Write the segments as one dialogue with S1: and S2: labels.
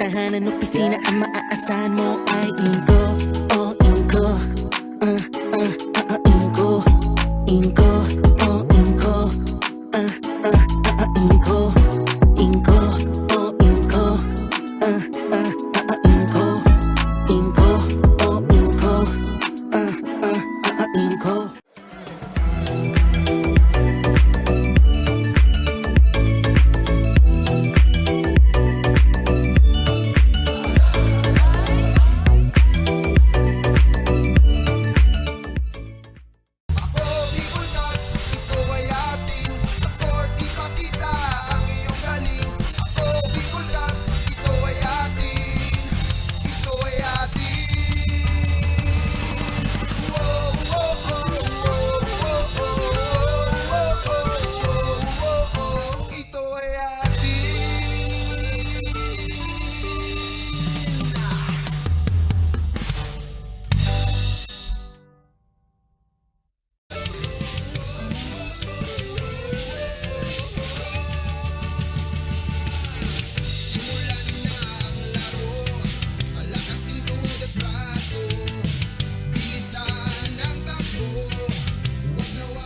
S1: tahanan opisina ang maaasahan mo ay Inko, oh Inko, Inko, Inko, oh Inko, Inko, Inko, oh Inko, Inko, Inko, oh Inko, Inko.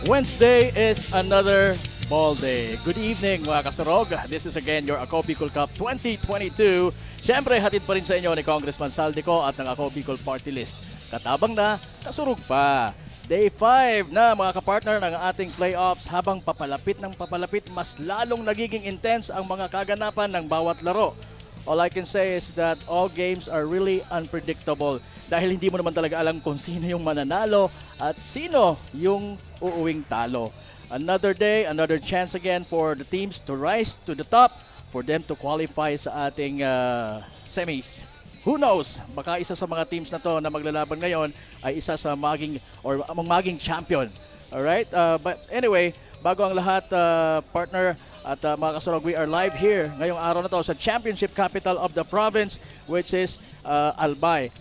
S2: Wednesday is another ball day. Good evening mga kasurog. This is again your Ako Bicol Cup 2022. Siyempre, hatid pa rin sa inyo ni Congressman Saldico at ng Ako Bicol Party List. Katabang na, kasurog pa. Day 5 na mga kapartner ng ating playoffs. Habang papalapit ng papalapit, mas lalong nagiging intense ang mga kaganapan ng bawat laro. All I can say is that all games are really unpredictable dahil hindi mo naman talaga alam kung sino yung mananalo at sino yung uuwing talo. Another day, another chance again for the teams to rise to the top, for them to qualify sa ating semis. Who knows? Baka isa sa mga teams na to na maglalaban ngayon ay isa sa maging champion. Alright? But anyway, bago ang lahat, partner at mga kasurog, we are live here ngayong araw na to sa championship capital of the province, which is Albay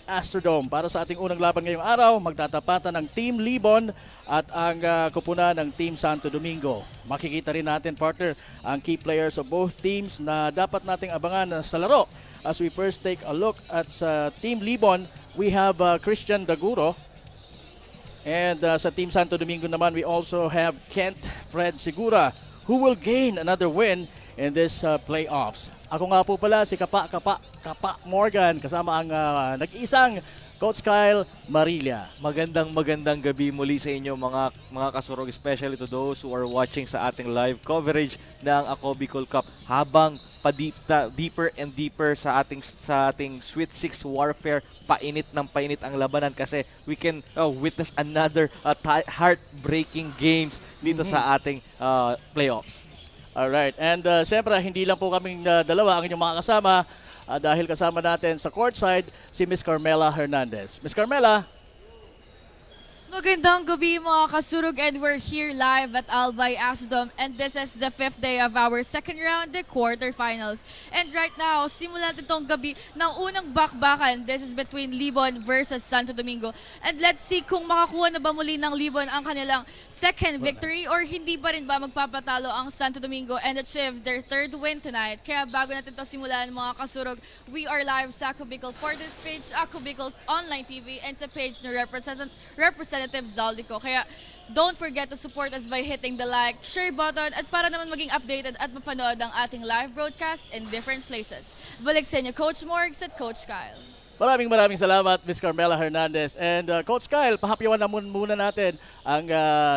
S2: Astrodome. Para sa ating unang laban ngayong araw, magtatapatan ng Team Libon at ang kupunan ng Team Santo Domingo. Makikita rin natin, partner, ang key players of both teams na dapat nating abangan sa laro. As we first take a look at sa Team Libon, we have Christian Daguro. And sa Team Santo Domingo naman, we also have Kent Fred Segura, who will gain another win in this playoffs. Ako nga po pala si Kapa Morgan, kasama ang nag-iisang Coach Kyle Marilla.
S3: Magandang gabi muli sa inyo mga kasurog, especially to those who are watching sa ating live coverage ng Ako Bicol Cup. Habang deeper and deeper sa ating Sweet 6 warfare, painit ang labanan kasi we can witness another heartbreaking games dito sa ating playoffs.
S2: Alright, and siyempre hindi lang po kaming dalawa ang inyong mga kasama dahil kasama natin sa courtside si Miss Carmela Hernandez. Miss Carmela?
S4: Magandang gabi mga kasurog, and we're here live at Albay Asdom, and this is the 5th day of our second round, the quarterfinals. And right now, simulan itong gabi ng unang bakbakan. This is between Libon versus Santo Domingo. And let's see kung makakuha na ba muli ng Libon ang kanilang second victory or hindi pa rin ba magpapatalo ang Santo Domingo and achieve their third win tonight. Kaya bago natin ito simulan mga kasurog, we are live sa Ako Bicol Portals page, Ako Bicol Online TV, and sa page ng Representative Zaldico. Kaya don't forget to support us by hitting the like, share button, at para naman maging updated at mapanood ang ating live broadcast in different places. Balik sa inyo, Coach Morgs at Coach Kyle.
S2: Maraming salamat, Miss Carmela Hernandez. And Coach Kyle, pahapyawan na muna natin ang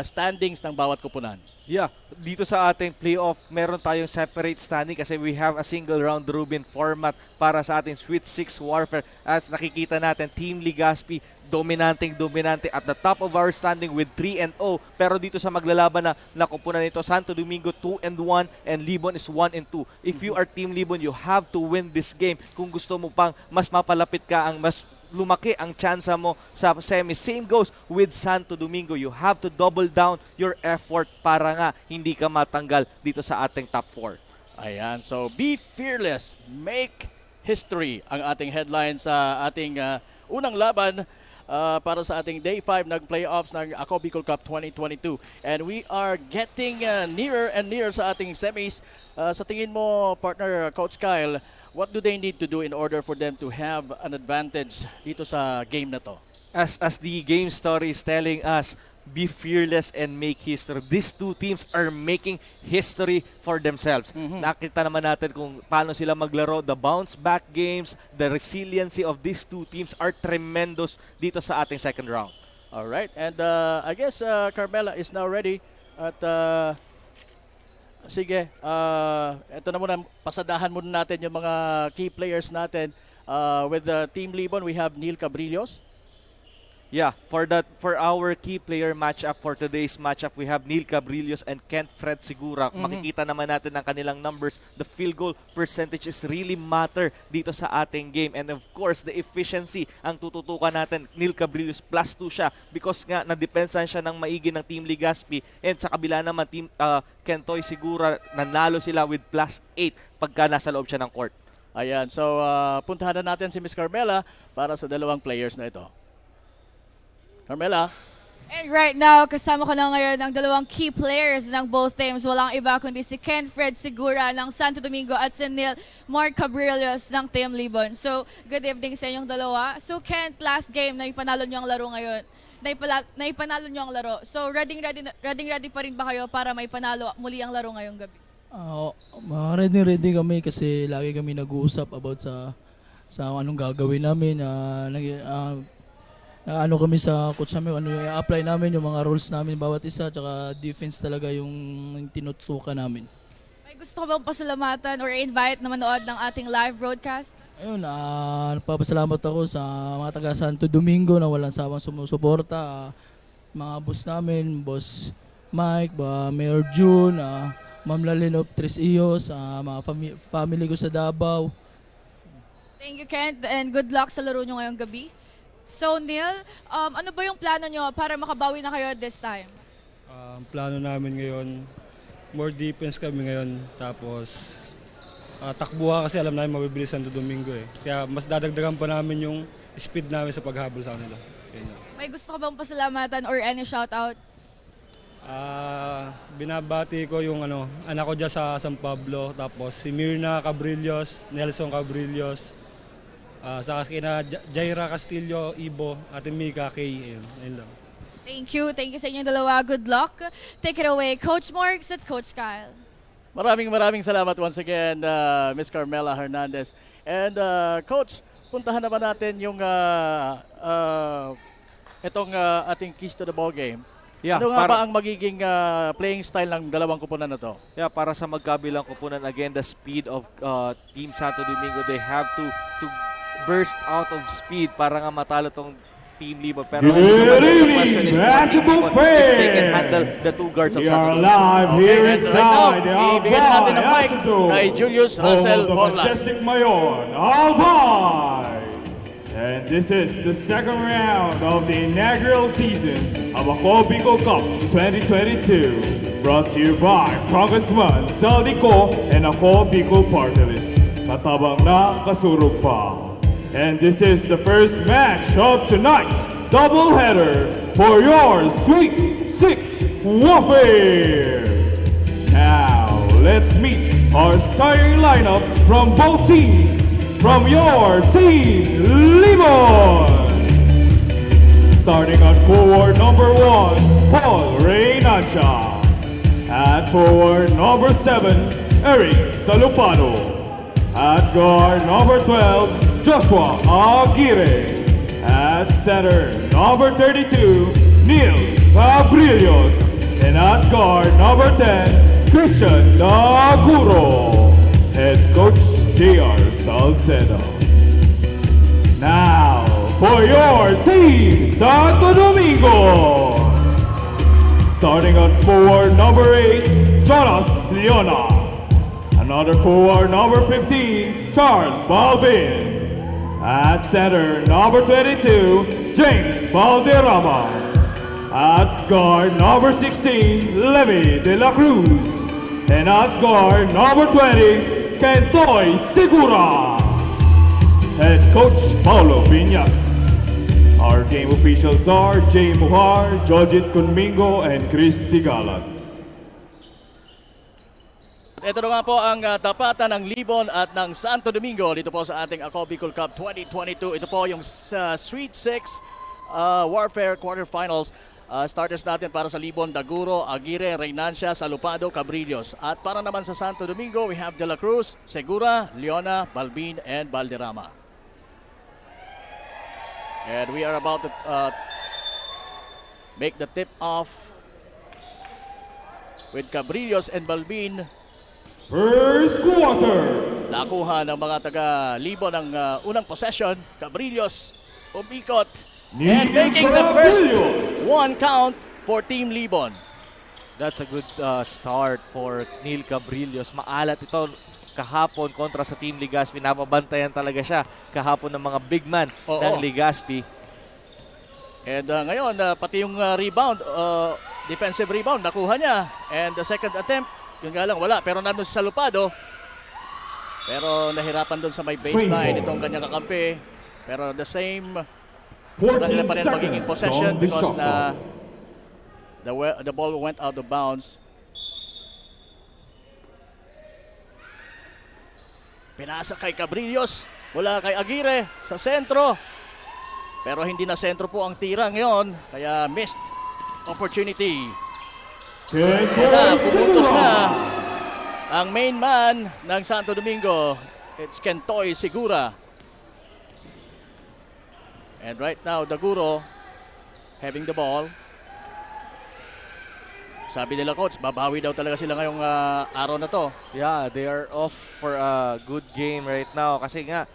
S2: standings ng bawat kupunan.
S3: Yeah, dito sa ating playoff, meron tayong separate standing kasi we have a single round robin format para sa ating Sweet 6 Warfare. As nakikita natin, Team Legazpi dominante at the top of our standing with 3-0. Pero dito sa maglalaban na nakupunan nito, Santo Domingo 2-1 and Libon is 1-2. If you are Team Libon, you have to win this game. Kung gusto mo pang mas mapalapit ka, ang mas lumaki ang tsansa mo sa semi. Same goes with Santo Domingo. You have to double down your effort para nga hindi ka matanggal dito sa ating top 4.
S2: Ayan, so be fearless, make history ang ating headline sa ating unang laban para sa ating Day 5 ng playoffs ng Ako Bicol Cup 2022. And we are getting nearer and nearer sa ating semis. Sa tingin mo, partner Coach Kyle, what do they need to do in order for them to have an advantage dito sa game na to?
S3: As the game story is telling us, be fearless and make history. These two teams are making history for themselves. Nakita naman natin kung paano sila maglaro. The bounce back games, the resiliency of these two teams are tremendous dito sa ating second round.
S2: Alright, and I guess Carmela is now ready. At sige, ito na muna, pasadahan muna natin yung mga key players natin. With the Team Libon, we have Neil Cabrillos.
S3: Yeah, for our key player matchup for today's matchup, we have Neil Cabrillos and Kent Fred Segura. Makikita naman natin ang kanilang numbers. The field goal percentage is really matter dito sa ating game. And of course, the efficiency ang tututukan natin. Neil Cabrillos +2 siya because nga nadepensahan siya ng maigi ng Team Legazpi. And sa kabila naman, Team Kentoy Segura, nanalo sila with +8 pagka nasa loob siya ng court.
S2: Ayan, so puntahan na natin si Miss Carmela para sa dalawang players na ito. Carmela.
S4: And right now, kasama ko na ngayon ang dalawang key players ng both teams. Walang iba kundi si Ken Fred Segura ng Santo Domingo at si Neil Mark Cabrillos ng Team Libon. So, good evening sa inyong dalawa. So, Ken, last game na ipanalo nyo ang laro ngayon. Naipanalo nyo ang laro. So, ready pa rin ba kayo para maipanalo muli ang laro ngayong gabi?
S5: Ready kami kasi lagi kami nag-uusap about sa anong gagawin namin. Ano kami sa coach namin, ano yung i-apply namin, yung mga rules namin bawat isa, tsaka defense talaga yung tinutukan namin.
S4: May gusto ko bang pasalamatan or invite na manood ng ating live broadcast?
S5: Ayun, nagpapasalamat ako sa mga taga Santo Domingo na walang sawang sumusuporta. Mga boss namin, Boss Mike, Mayor June, Ma'am Lalyn of Tres Ios, mga family ko sa Davao.
S4: Thank you, Kent, and good luck sa laro nyo ngayong gabi. So, Neil, ano ba yung plano nyo para makabawi na kayo this time?
S6: Ang plano namin ngayon, more defense kami ngayon. Tapos, takbuha kasi alam namin mabibilis Santo Domingo eh. Kaya mas dadagdagan pa namin yung speed namin sa paghabol sa kanila.
S4: May gusto ka bang pasalamatan or any shoutouts?
S6: Binabati ko yung anak ko dyan sa San Pablo. Tapos si Mirna Cabrillos, Nelson Cabrillos. Sa kina Jaira Castillo, Ibo, Ate Mika, Kay, ayun lang.
S4: Thank you sa inyong dalawa. Good luck. Take it away, Coach Morgs at Coach Kyle.
S2: Maraming salamat once again, Miss Carmela Hernandez. And Coach, puntahan naman natin yung itong ating keys to the ball game.
S3: Yeah,
S2: ano nga ba ang magiging playing style ng dalawang kupunan na to?
S3: Yeah, para sa magkabilang kupunan, again, the speed of Team Santo Domingo, they have to burst out of speed para nga matalo tong Team Libon. Pero the question is if they can handle the two guards of Santo Domingo.
S2: Okay, and right now, ibigyan natin ang mic kay Julius Hassel Borlas.
S7: Mayor, Albay And this is the second round of the inaugural season of Ako Bicol Cup 2022. Brought to you by Congressman Saldico and Ako Bicol Party List. Katabang na kasurog pa. And this is the first match of tonight's doubleheader for your Sweet 6 Warfare. Now, let's meet our starting lineup from both teams. From your team, Limon! Starting on forward number 1, Paul Reynancha. At forward number 7, Eric Salupano. At guard number 12, Joshua Aguirre. At center number 32, Neil Cabrillos. And at guard number 10, Christian Daguro. Head coach J.R. Salcedo. Now, for your team, Santo Domingo. Starting on forward number 8, Jonas Leona. Another forward number 15, Charles Balbin. At center number 22, James Valderrama. At guard number 16, Levi De La Cruz. And at guard number 20, Kentoy Segura. Head coach Paulo Viñas. Our game officials are Jay Muhar, Jojit Conmingo, and Chris Sigalan.
S2: Ito na nga po ang tapatan ng Libon at ng Santo Domingo dito po sa ating Ako Bicol Cup 2022. Ito po yung Sweet 6 Warfare Quarterfinals. Starters natin para sa Libon, Daguro, Aguirre, Reynancia, Salupado, Cabrillos. At para naman sa Santo Domingo, we have De La Cruz, Segura, Leona, Balbin, and Valderrama. And we are about to make the tip off with Cabrillos and Balbin.
S7: First quarter.
S2: Nakuha ng mga taga-Libon ang unang possession. Cabrillos umikot. And making the first one count for Team Libon.
S3: That's a good start for Neil Cabrillos. Maalat ito kahapon kontra sa Team Legazpi. Napabantayan talaga siya kahapon ng mga big man ng Legazpi.
S2: And ngayon, pati yung rebound, defensive rebound, nakuha niya. And the second attempt, yun nga lang, wala. Pero nandun sa Salupado. Pero nahirapan doon sa may baseline itong kanyang kakampi. Pero the same... Sa kanila pa rin magiging possession because the ball went out of bounds. Pinasa kay Cabrillos, wala kay Aguirre sa sentro. Pero hindi na sentro po ang tira ngayon, kaya missed opportunity. Kaya pupuntos na ang main man ng Santo Domingo. It's Kentoy Segura. And right now, Daguro having the ball. Sabi nila coach, babawi daw talaga sila ngayong araw na to.
S3: Yeah, they are off for a good game right now kasi nga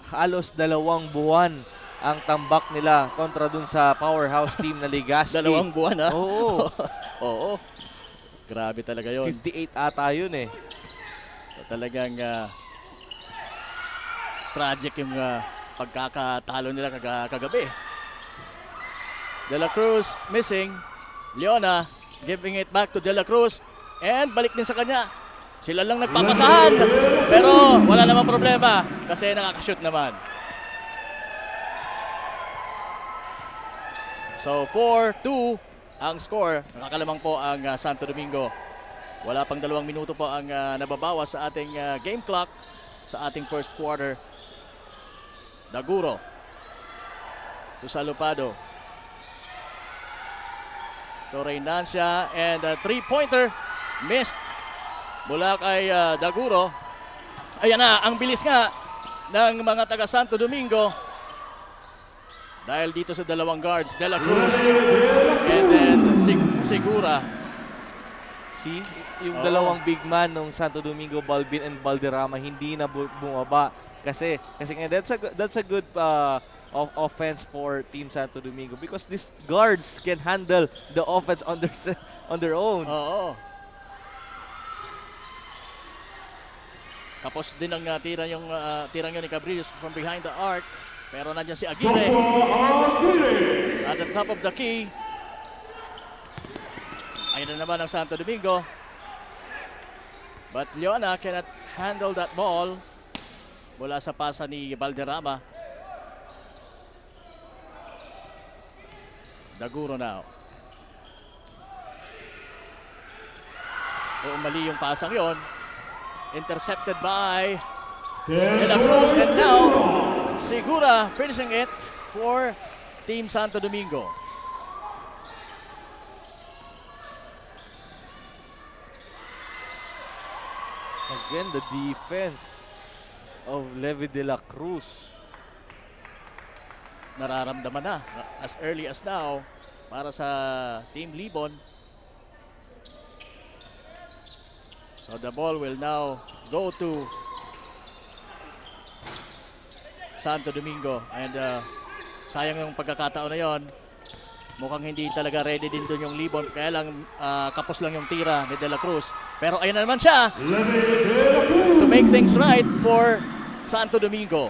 S3: halos 2 buwan ang tambak nila kontra dun sa powerhouse team na Legazpi.
S2: 2 buwan ha?
S3: Oo.
S2: Oo. Grabe talaga yun.
S3: 58 ata yun eh.
S2: So, talagang tragic yung pagkakatalo nila kagabi. De La Cruz missing. Leona giving it back to De La Cruz. And balik din sa kanya. Sila lang nagpapasahan. Pero wala namang problema kasi nakakashoot naman. So 4-2 ang score. Nakakalamang po ang Santo Domingo. Wala pang 2 minuto po ang nababawas sa ating game clock sa ating first quarter. Daguro to Salupado to Reynancia and a 3-pointer missed mula kay Daguro. Ayan na, ang bilis nga ng mga taga Santo Domingo dahil dito sa 2 guards, De La Cruz and then Segura.
S3: See, yung 2 big man ng Santo Domingo, Balbin and Valderrama, hindi na bumaba. Kasi nga that's a good offense for Team Santo Domingo because these guards can handle the offense on their own.
S2: Oo. Tapos din ang tirang yun ni Cabrillos from behind the arc. Pero nandiyan si Aguirre
S7: Joshua Aguirre.
S2: at the top of the key. Ayun na naman ang Santo Domingo. But Leona cannot handle that ball mula sa pasa ni Valderrama. Daguro now. Mali yung pasang yon. Intercepted by De La Cruz, and now Segura finishing it for Team Santo Domingo.
S3: Again, the defense of Levi De La Cruz.
S2: Nararamdaman na as early as now para sa Team Libon. So the ball will now go to Santo Domingo, and sayang yung pagkakataon na yon. Mukhang hindi talaga ready din doon yung Libon, kaya lang kapos lang yung tira ni De La Cruz. Pero ayun na naman siya to make things right for Santo Domingo.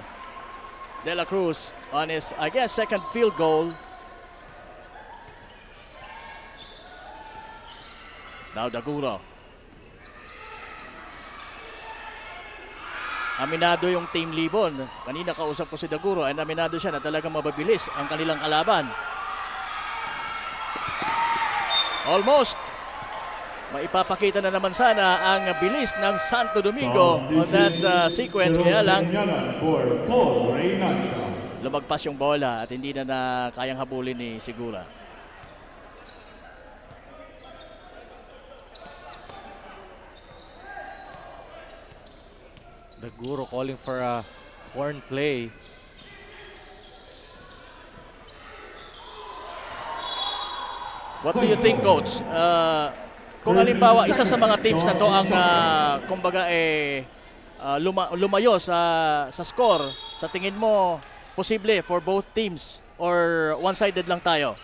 S2: De La Cruz on his, I guess, second field goal. Now Daguro. Aminado yung Team Libon. Kanina kausap ko si Daguro, and aminado siya na talagang mababilis ang kanilang kalaban. Almost. Maipapakita na naman sana ang bilis ng Santo Domingo on that sequence. Kaya lang,
S7: For Paul Reynancia.
S2: lumagpas yung bola at hindi na kayang habulin ni Segura.
S3: Daguro calling for a horn play.
S2: What do you think, Coach? Kung halimbawa, isa sa mga teams na to ang kumbaga lumayo sa score, sa tingin mo, posible for both teams or one-sided lang tayo?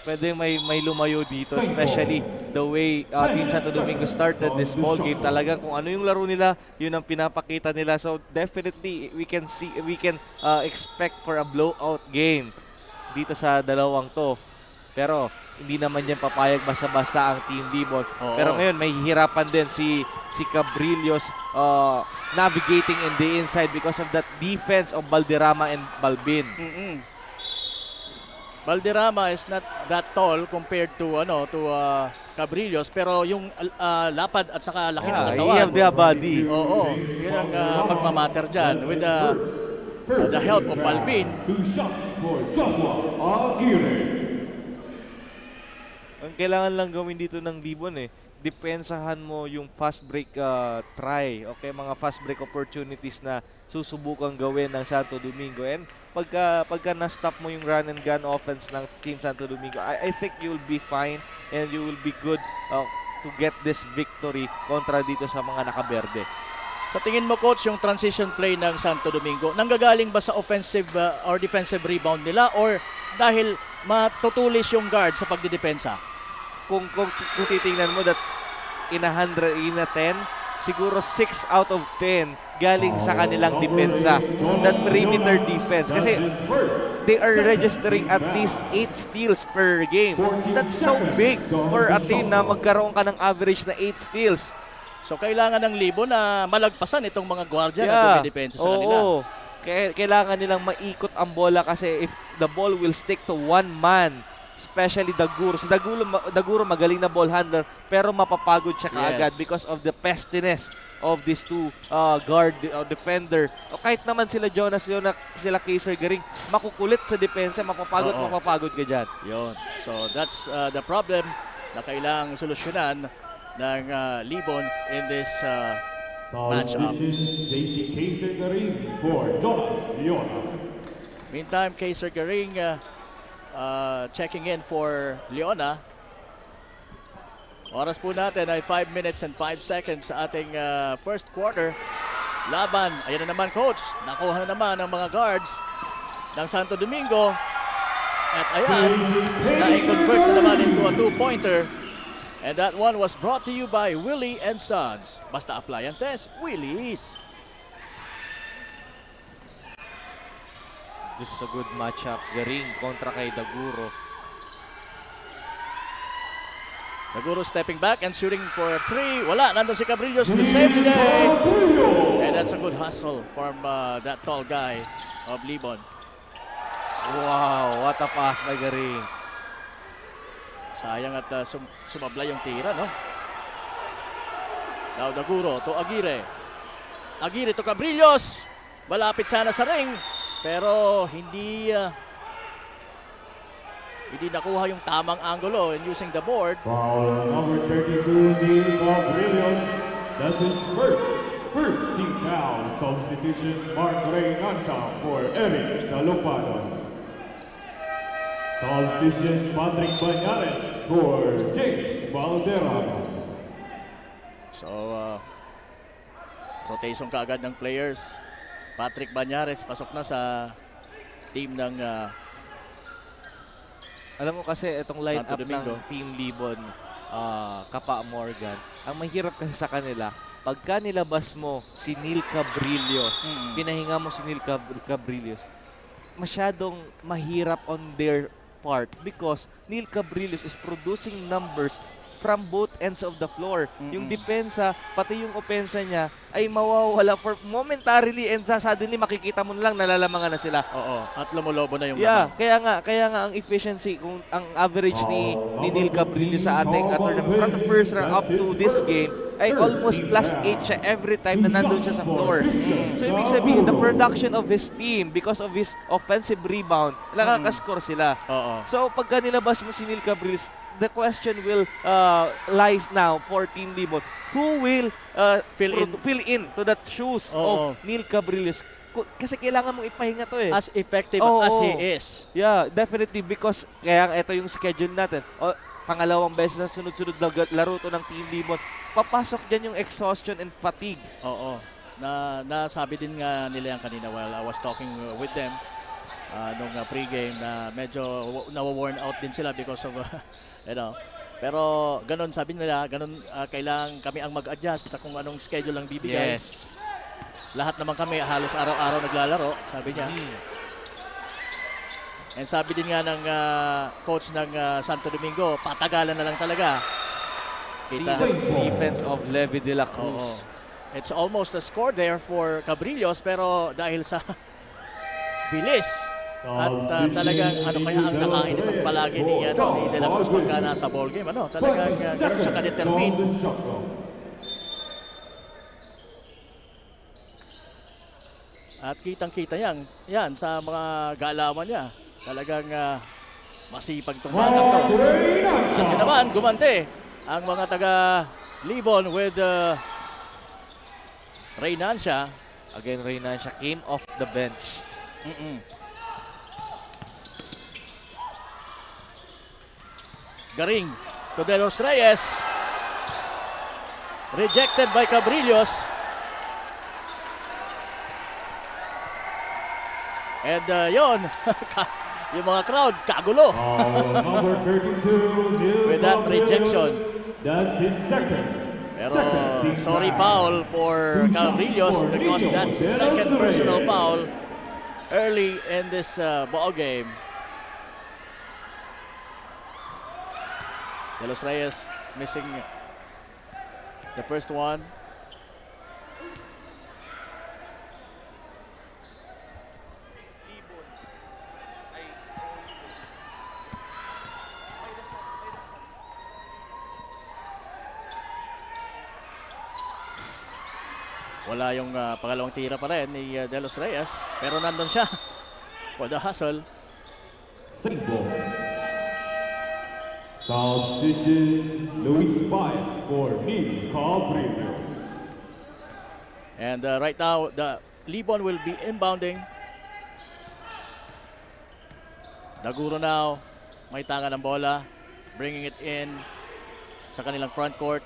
S3: Pwede may lumayo dito, especially the way Team Santo Domingo started this ball game. Talaga kung ano yung laro nila, yun ang pinapakita nila. So definitely we can expect for a blowout game dito sa dalawang to. Pero hindi naman yan papayag basta-basta ang Team Libon. Pero ngayon may hihirapan din si Cabrillos navigating in the inside because of that defense of Valderrama and Balbin.
S2: Valderrama is not that tall compared to Cabrillos, pero yung lapad at saka laki ng katawan.
S3: He have the body.
S2: Oo, yun ang magmamatter dyan. With the help of Balbin.
S7: 2 shots for Joshua Aguirre.
S3: Ang kailangan lang gawin dito ng Libon depensahan mo yung fast break try, okay, mga fast break opportunities na susubukang gawin ng Santo Domingo. And pagka na-stop mo yung run and gun offense ng Team Santo Domingo, I think you'll be fine and you will be good to get this victory kontra dito sa mga nakaberde.
S2: Sa tingin mo, Coach, yung transition play ng Santo Domingo, nanggagaling ba sa offensive or defensive rebound nila or dahil matutulis yung guard sa pagdidepensa?
S3: Kung titingnan mo that in a 10, siguro 6 out of 10 galing sa kanilang depensa. That perimeter defense. Kasi they are registering at least 8 steals per game. That's so big for a team na magkaroon ka ng average na 8 steals.
S2: So kailangan ng Libon na malagpasan itong mga gwardiya na dumidepensa sa kanila.
S3: Oo. Kailangan nilang maikot ang bola kasi if the ball will stick to one man, especially Daguro. So Daguro magaling na ball handler pero mapapagod siya kaagad because of the pestiness of these two guard defender. O kahit naman sila Jonas Leon, sila Kaiser Garing, makukulit sa depensa, mapapagod ka dyan.
S2: Yun. So that's the problem na kailangang solusyonan ng Libon in this matchup.
S7: JC Kaiser Garing for Jonas Leona.
S2: Meantime, Kaiser Garing checking in for Leona. Oras po natin ay 5 minutes and 5 seconds sa ating first quarter. Laban, ayan na naman, Coach. Nakuha na naman ang mga guards ng Santo Domingo. At ayan, na-convert na naman into a 2-pointer. And that one was brought to you by Willie and Sons. Basta Appliances, Willie's.
S3: This is a good matchup. Garing kontra kay Daguro.
S2: Daguro stepping back and shooting for 3. Wala, nandun si Cabrillos to save the day. And that's a good hustle from that tall guy of Libon.
S3: Wow, what a pass by Garing.
S2: Sayang at sumabla yung tira, no? Now Daguro to Aguirre. Aguirre to Cabrillos. Malapit sana sa ring. Pero hindi nakuha yung tamang angulo in using the board.
S7: Foul number 32, Neil Cabrillos. That's his first team foul. Substitution, Mark Reynancha for Eric Salopado. Substitution, Patrick Banyares for James Valderrama.
S2: So, rotation kaagad ng players. Patrick Banyares pasok na sa team ng
S3: Alam mo kasi itong line-up
S2: Santo Domingo.
S3: ng Team Libon, Kapa Morgan, ang mahirap kasi sa kanila, pagka nilabas mo si Neil Cabrillos, pinahinga mo si Neil Cabrillos, masyadong mahirap on their part because Neil Cabrillos is producing numbers from both ends of the floor. Yung depensa, pati yung opensa niya ay mawawala for momentarily and suddenly makikita mo na lang nalalamangan na sila.
S2: oo, at lumulobo na yung
S3: Yeah,
S2: laban.
S3: kaya nga ang efficiency, kung ang average ni Neil Cabrillo sa ating tournament from the first round up to this game ay almost +8 siya every time na nandun siya sa floor. So ibig sabihin, the production of his team because of his offensive rebound, nakakascore sila.
S2: Oo.
S3: So pagka nilabas mo si Neil Cabrillo, the question will lies now for Team Libon. Who will fill in to that shoes
S2: Oo.
S3: of Neil Cabrillo? Kasi kailangan mong ipahinga to eh.
S2: As effective
S3: Oo.
S2: as he is.
S3: Yeah, definitely because kaya ito yung schedule natin. Pangalawang beses na sunod-sunod na laro to ng Team Libon. Papasok dyan yung exhaustion and fatigue.
S2: Oo. Nasabi din nga nila yan kanina while I was talking with them nung pregame na medyo nawa-worn out din sila because of pero ganun sabi nila, ganun kailangan kami ang mag-adjust sa kung anong schedule ang bibigay.
S3: Yes.
S2: Lahat naman kami halos araw-araw naglalaro, sabi niya. And sabi din nga ng coach ng Santo Domingo, patagalan na lang talaga.
S3: See the defense of Levi de la Cruz.
S2: Oo. It's almost a score there for Cabrillos pero dahil sa bilis at talagang ano kaya ang nakain itong palagi ni De La Cruz pagka nasa ball game. Talagang ganun siya ka-determine. At kitang-kita yan sa mga galawan niya. Talagang masipag itong batang to. At yun naman, gumante ang mga taga-Libon with Reynancia.
S3: Again, Reynancia came off the bench.
S2: Garing to De Los Reyes. Rejected by Cabrillos. And yon, yung mga crowd, kagulo.
S7: Number 32, Neil
S2: With that rejection.
S7: That's his second.
S2: Pero
S7: team
S2: sorry
S7: foul.
S2: foul for Cabrillos
S7: for
S2: because
S7: Nico
S2: that's his
S7: De Los
S2: second personal
S7: Reyes.
S2: foul early in this ball game. De Los Reyes missing the first one. Wala yung pangalawang tira pa rin ni De Los Reyes. Pero nandun siya for the hustle.
S7: Single. Substitution, Luis Baez for Neil Cabrillos.
S2: And right now, the Libon will be inbounding. Daguro now, may tanga ng bola. Bringing it in sa kanilang front court.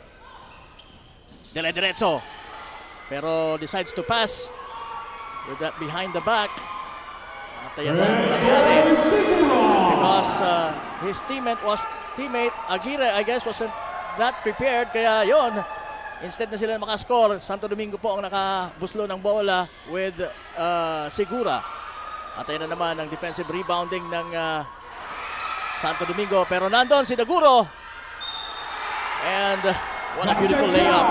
S2: Dire-diretso. Pero decides to pass with that behind the back. At ayan na nangyari. Because his teammate Aguirre, I guess, wasn't that prepared. Kaya yon, instead na sila makascore, Santo Domingo po ang nakabuslo ng bola with Segura. At ayun na naman ang defensive rebounding ng Santo Domingo. Pero nandun si Daguro. And what a beautiful layup.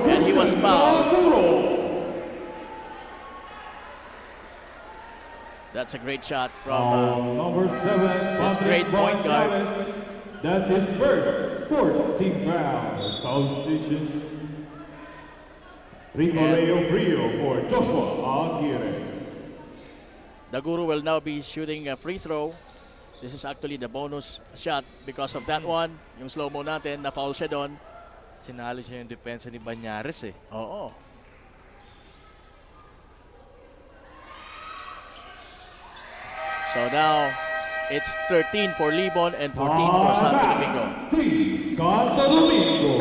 S2: And he was fouled. That's a great shot from
S7: Number 7,
S2: this great point guard.
S7: That's his first 14 foul. South Station. Rico Leo Frio for Joshua Aguirre.
S2: Daguro will now be shooting a free throw. This is actually the bonus shot because of that one. Yung slow-mo natin, na-foul siya doon.
S3: Sinalo siya yung depensa ni Banyares eh.
S2: Oo. So now, it's 13 for Libon and 14 for Santo Domingo.
S7: Team Santo Domingo.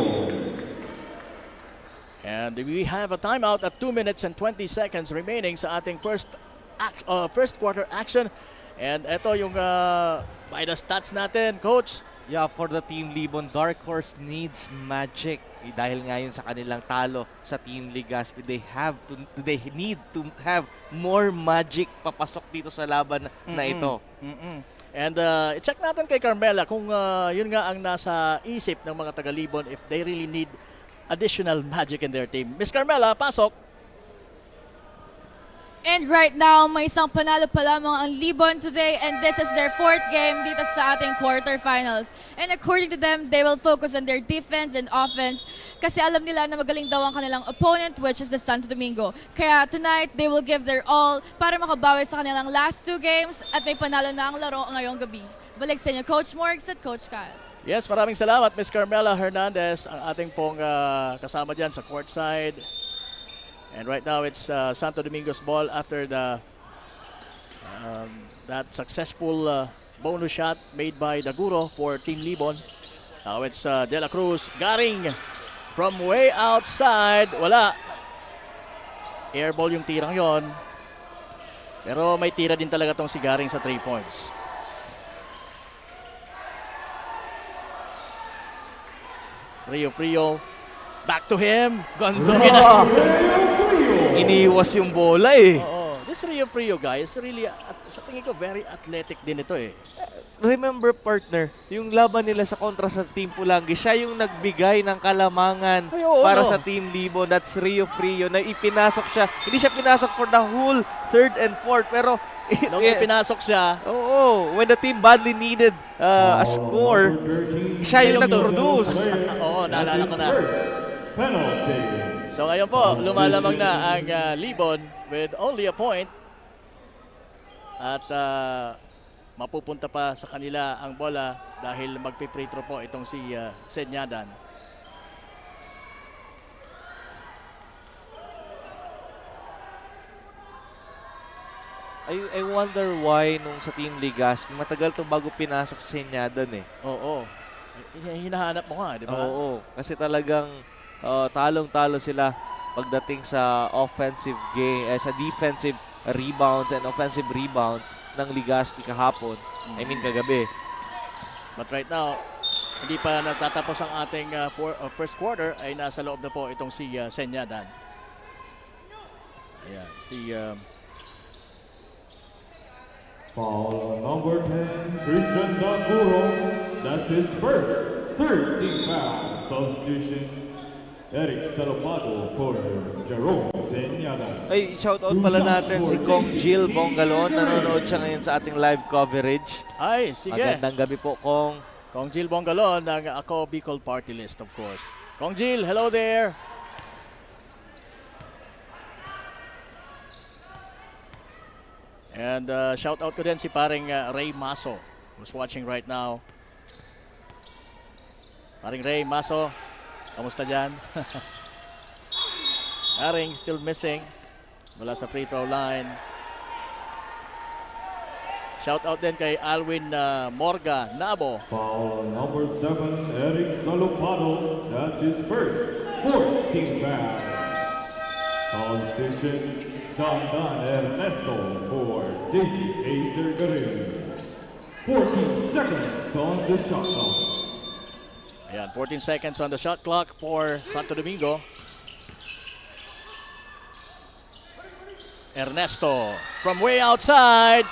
S2: And we have a timeout at 2 minutes and 20 seconds remaining sa ating first quarter action. And ito yung by the stats natin, Coach.
S3: Yeah, for the Team Libon, Dark Horse needs magic. Dahil ngayon sa kanilang talo sa Team Legazpi, they need to have more magic papasok dito sa laban na ito.
S2: And i-check natin kay Carmela kung yun nga ang nasa isip ng mga taga-Libon if they really need additional magic in their team. Miss Carmela, pasok.
S4: And right now, may isang panalo pa lamang ang Libon today and this is their 4th game dito sa ating quarterfinals. And according to them, they will focus on their defense and offense kasi alam nila na magaling daw ang kanilang opponent which is the Santo Domingo. Kaya tonight, they will give their all para makabawi sa kanilang last 2 games at may panalo na ang laro ngayong gabi. Balik sa inyo, Coach Morgs at Coach Kyle.
S2: Yes, maraming salamat, Miss Carmela Hernandez, ang ating pong kasama dyan sa courtside. And right now, it's Santo Domingo's ball after that successful bonus shot made by Daguro for Team Libon. Now it's De La Cruz, Garing from way outside. Wala. Airball yung tirang yon. Pero may tira din talaga tong si Garing sa 3 points. Rio Frio, back to him.
S3: Ganda! Iniwas yung bola eh.
S2: Oo. This Rio Frio guy is really, sa tingin ko, very athletic din ito eh.
S3: Remember partner, yung laban nila sa kontra sa Team Pulangi, siya yung nagbigay ng kalamangan
S2: Ay, oo,
S3: para
S2: no?
S3: sa Team Libon. That's Rio Frio na ipinasok siya. Hindi siya pinasok for the whole 3rd and 4th pero
S2: Nung pinasok siya,
S3: oo, when the team badly needed a score, siya yung nag-produce.
S2: oo, naalala ko na.
S7: Penalty.
S2: So ngayon po, lumalamang na ang Libon with only a point. At mapupunta pa sa kanila ang bola dahil magpi-free throw po itong si Senyadan.
S3: I wonder why nung sa Team Legazpi, matagal to bago pinasok si Senyadan eh.
S2: Oo. Hinahanap mo nga, di ba?
S3: Oo, kasi talagang talong-talo sila pagdating sa offensive game, sa defensive rebounds and offensive rebounds ng Legazpi kahapon. I mean kagabi.
S2: But right now, hindi pa natatapos ang ating first quarter ay nasa loob na po itong si Senyadan. Ayan, si
S7: Foul number 10, Christian Daguro. That's his first 13 foul. Substitution, Eric Salopado for Jerome Senyada.
S3: Ay, shoutout pala natin si Kong Jill Bongalon. Nanonood siya ngayon sa ating live coverage.
S2: Ay, sige.
S3: Magandang gabi po, Kong.
S2: Kong Jill Bongalon ng Ako Bicol Party List, of course. Kong Jill, hello there. And shout out ko din si paring Ray Maso who's watching right now. Paring Ray Maso, kamusta dyan? Paring still missing. Wala sa free throw line. Shout out din kay Alwin Morga Nabo.
S7: Foul number 7, Eric Salopado. That's his first 14 foul. Substitution, Don Ernesto for Daisy Acer Garin. 14 seconds on the shot clock.
S2: Ayan, 14 seconds on the shot clock for Santo Domingo. Ernesto from way outside.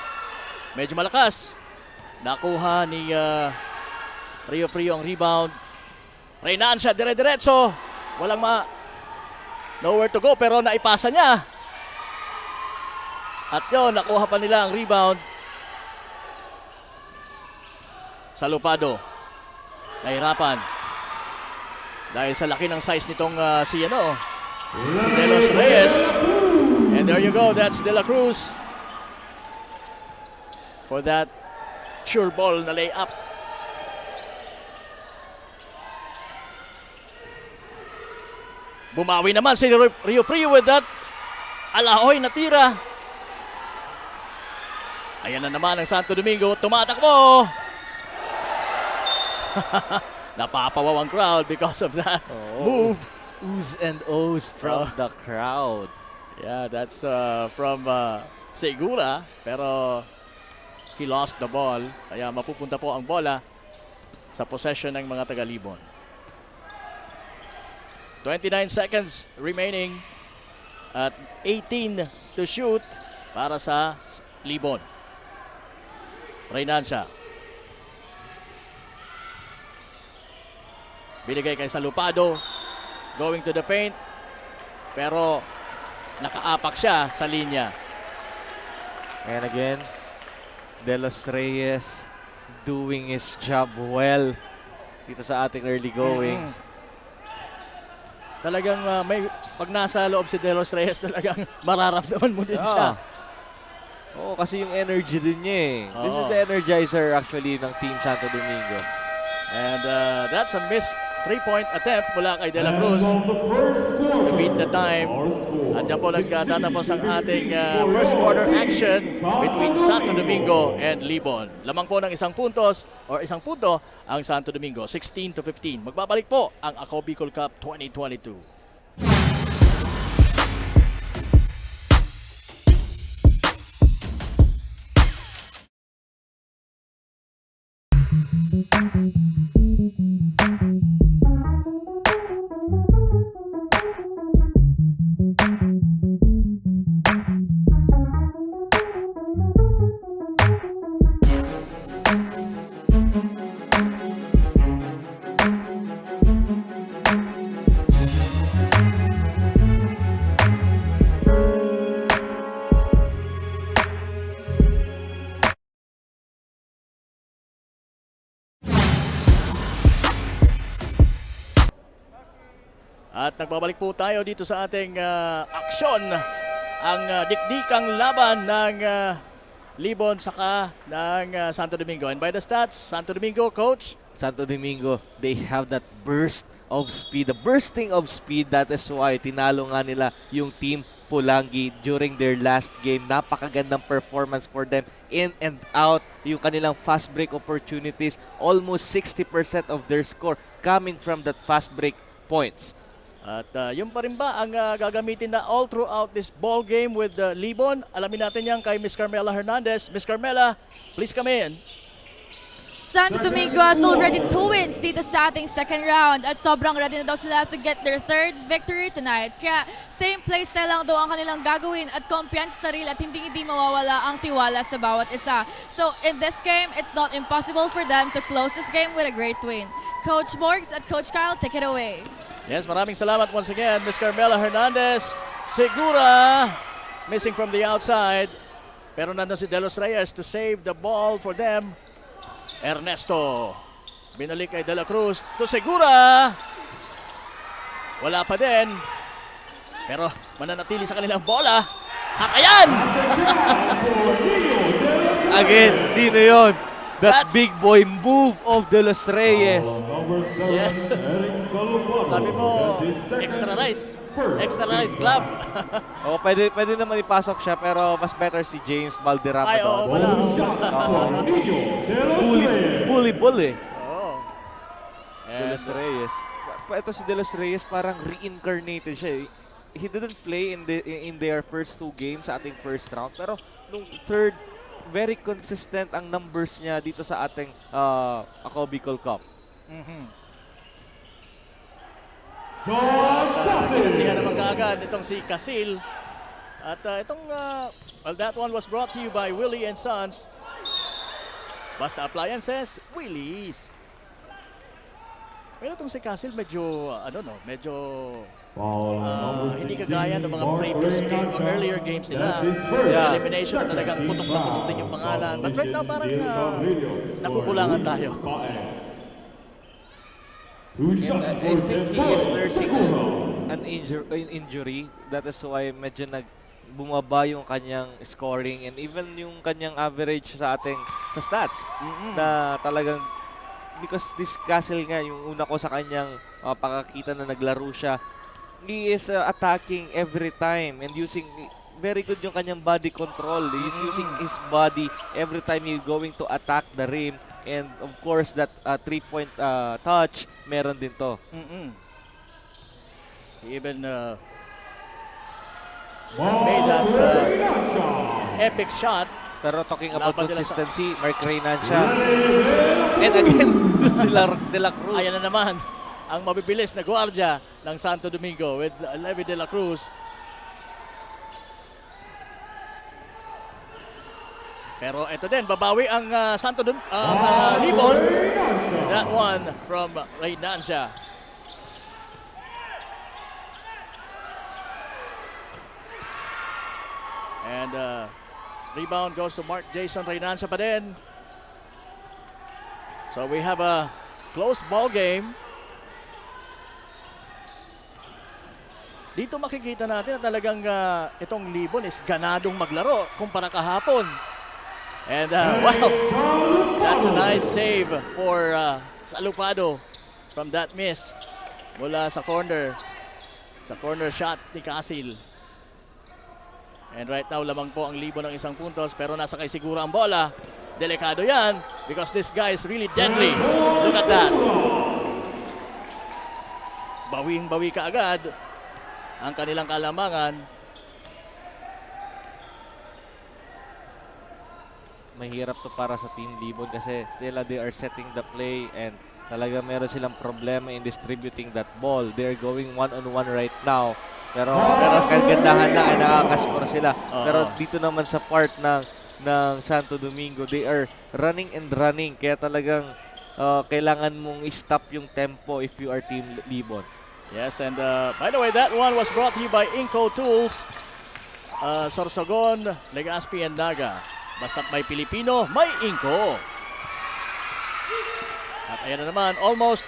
S2: Medyo malakas. Nakuha ni Rio Frio ang rebound. Reynancia, dire-diretso. Walang nowhere to go pero naipasa niya. At yun, nakuha pa nila ang rebound. Salupado. Nahirapan. Dahil sa laki ng size nitong si De Los Reyes. And there you go, that's De La Cruz. For that sure ball na layup. Bumawi naman si Rio Frio with that alahoy na tira. Ayan na naman ang Santo Domingo. Tumatakbo. Napapawaw ang crowd because of that move.
S3: Oohs and ohs from the crowd.
S2: Yeah, that's from Segura. Pero he lost the ball. Kaya mapupunta po ang bola sa possession ng mga taga-Libon. 29 seconds remaining at 18 to shoot para sa Libon. Reynancia. Binigay kay Salupado. Going to the paint. Pero nakaapak siya sa linya.
S3: And again, De Los Reyes doing his job well dito sa ating early goings.
S2: Talagang pag nasa loob si De Los Reyes, talagang mararamdaman mo din siya.
S3: Oo, kasi yung energy din niya eh. This is
S2: Oo.
S3: the energizer actually ng Team Santo Domingo.
S2: And that's a missed three-point attempt mula kay De La Cruz to beat the time. At dyan po nagtatapos ang ating first quarter action between Santo Domingo and Libon. Lamang po ng isang punto ang Santo Domingo, 16-15. Magbabalik po ang Ako Bicol Cup 2022. At nagbabalik po tayo dito sa ating aksyon. Ang dikdikang laban ng Libon saka ng Santo Domingo. And by the stats, Santo Domingo, coach?
S3: Santo Domingo, they have that burst of speed. The bursting of speed, that is why tinalo nga nila yung Team Pulangi during their last game. Napakagandang performance for them. In and out, yung kanilang fast break opportunities. Almost 60% of their score coming from that fast break points.
S2: At yun pa rin ba ang gagamitin na all throughout this ball game with Libon? Alamin natin yan kay Miss Carmela Hernandez. Miss Carmela, please come in.
S4: Santo Domingo has already 2 wins dito sa ating second round at sobrang ready na daw sila to get their third victory tonight. Kaya same playstyle lang daw ang kanilang gagawin at kumpiyansa sa sarili at hindi mawawala ang tiwala sa bawat isa. So in this game, it's not impossible for them to close this game with a great win. Coach Morgs at Coach Kyle, take it away.
S2: Yes, maraming salamat once again, Miss Carmela Hernandez. Segura, missing from the outside. Pero nandun si De Los Reyes to save the ball for them. Ernesto, binalik kay De La Cruz to Segura. Wala pa din. Pero mananatili sa kanilang bola. At ayan!
S3: Again, sino yon? That
S2: That's-
S3: big boy move of De Los Reyes.
S2: Yes. Sabi mo, extra rice. Extra rice club.
S3: Oh, pwede naman ipasok siya pero mas better si James Valderrama
S2: Ay, oo,
S3: doon.
S2: wala.
S3: Bully.
S2: Oo.
S3: De Los Reyes. Ito si De Los Reyes parang reincarnated siya. He didn't play in their first 2 games sa ating first round pero nung third, very consistent ang numbers niya dito sa ating Ako Bicol Cup.
S7: John Cassie.
S2: Pinantihan naman kaagad itong si Casil. At well, that one was brought to you by Willie and Sons. Basta Appliances, Willie's. Pero itong si Castle medyo, medyo
S7: Foul number
S2: hindi
S7: 16,
S2: kagaya ng mga
S7: Mark
S2: previous game o
S7: Reynancha.
S2: earlier games nila.
S7: That's his first.
S2: Sa elimination na talagang
S7: Second
S2: putok na putok din yung
S7: foul.
S2: pangalan. But right now parang
S7: Cabrillos for
S2: nakukulangan
S7: Luis
S2: tayo.
S7: Paez. Two
S3: And
S7: shots
S3: I
S7: for
S3: think he
S7: Pedro
S3: is nursing
S7: Seguro.
S3: an injury. That is why medyo bumaba yung kanyang scoring and even yung kanyang average sa stats na talagang because this Castle nga yung una ko sa kanyang pakakita na naglaro siya, he is attacking every time and using very good yung kanyang body control. He's using his body every time he's going to attack the rim, and of course that 3-point touch meron din to.
S2: He even made that epic shot.
S3: Pero talking about
S2: Laban nila sa-
S3: consistency, Mark Reynancha. And again, De La Cruz.
S2: Ayan na naman ang mabibilis na gwardiya ng Santo Domingo with Levi De La Cruz. Pero ito din, babawi ang Libon. That one from Reynancha. And rebound goes to Mark Jason Reynancha pa din. So we have a close ball game. Dito makikita natin na talagang itong Libon is ganadong maglaro kumpara kahapon. And wow, that's a nice save for Salupado from that miss mula sa corner shot ni Castle. And right now lamang po ang Libon ng isang puntos pero nasa kay siguro ang bola. Delikado yan because this guy is really deadly. Look at that. Bawing-bawi ka agad ang kanilang kalamangan.
S3: Mahirap to para sa Team Libon kasi sila they are setting the play and talaga meron silang problema in distributing that ball. They're going one-on-one right now. Pero kagandahan lang ay nakakascore sila. Pero dito naman sa part ng Santo Domingo, they are running and running. Kaya talagang kailangan mong i-stop yung tempo if you are Team Libon.
S2: Yes, and by the way, that one was brought to you by Inco Tools. Sorsogon, Legazpi, and Naga. Basta't may Pilipino, may Inco. At ayan na naman, almost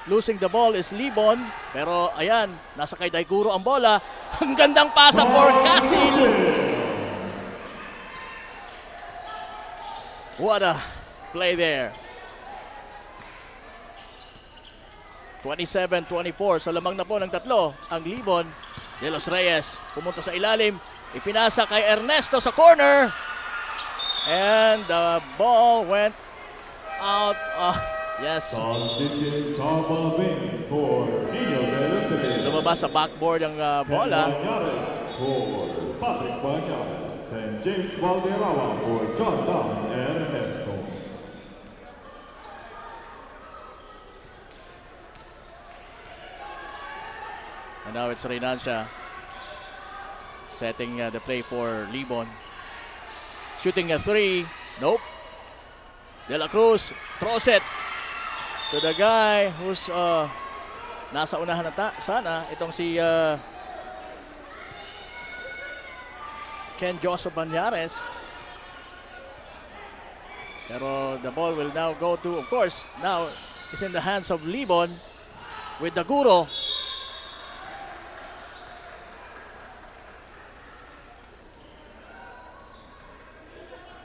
S2: losing the ball is Libon. Pero ayan, nasa kay Daiguro ang bola. Ang gandang pasa for Castle. What a play there. 27-24. So lamang na po ng tatlo ang Libon. De Los Reyes pumunta sa ilalim. Ipinasa kay Ernesto sa corner. And the ball went out. Yes.
S7: Transition double win for Nino De La Cruz.
S2: Lumabas sa backboard ang bola.
S7: Banyares for Patrick Banyares and James Valderrama for John Don Ernesto.
S2: And now it's Reynancha setting the play for Libon. Shooting a three. Nope. De La Cruz throws it to the guy who's nasa unahan na sana. Itong si Ken Joseph Banyares. Pero the ball will now go to, of course, now it's in the hands of Libon with Daguro.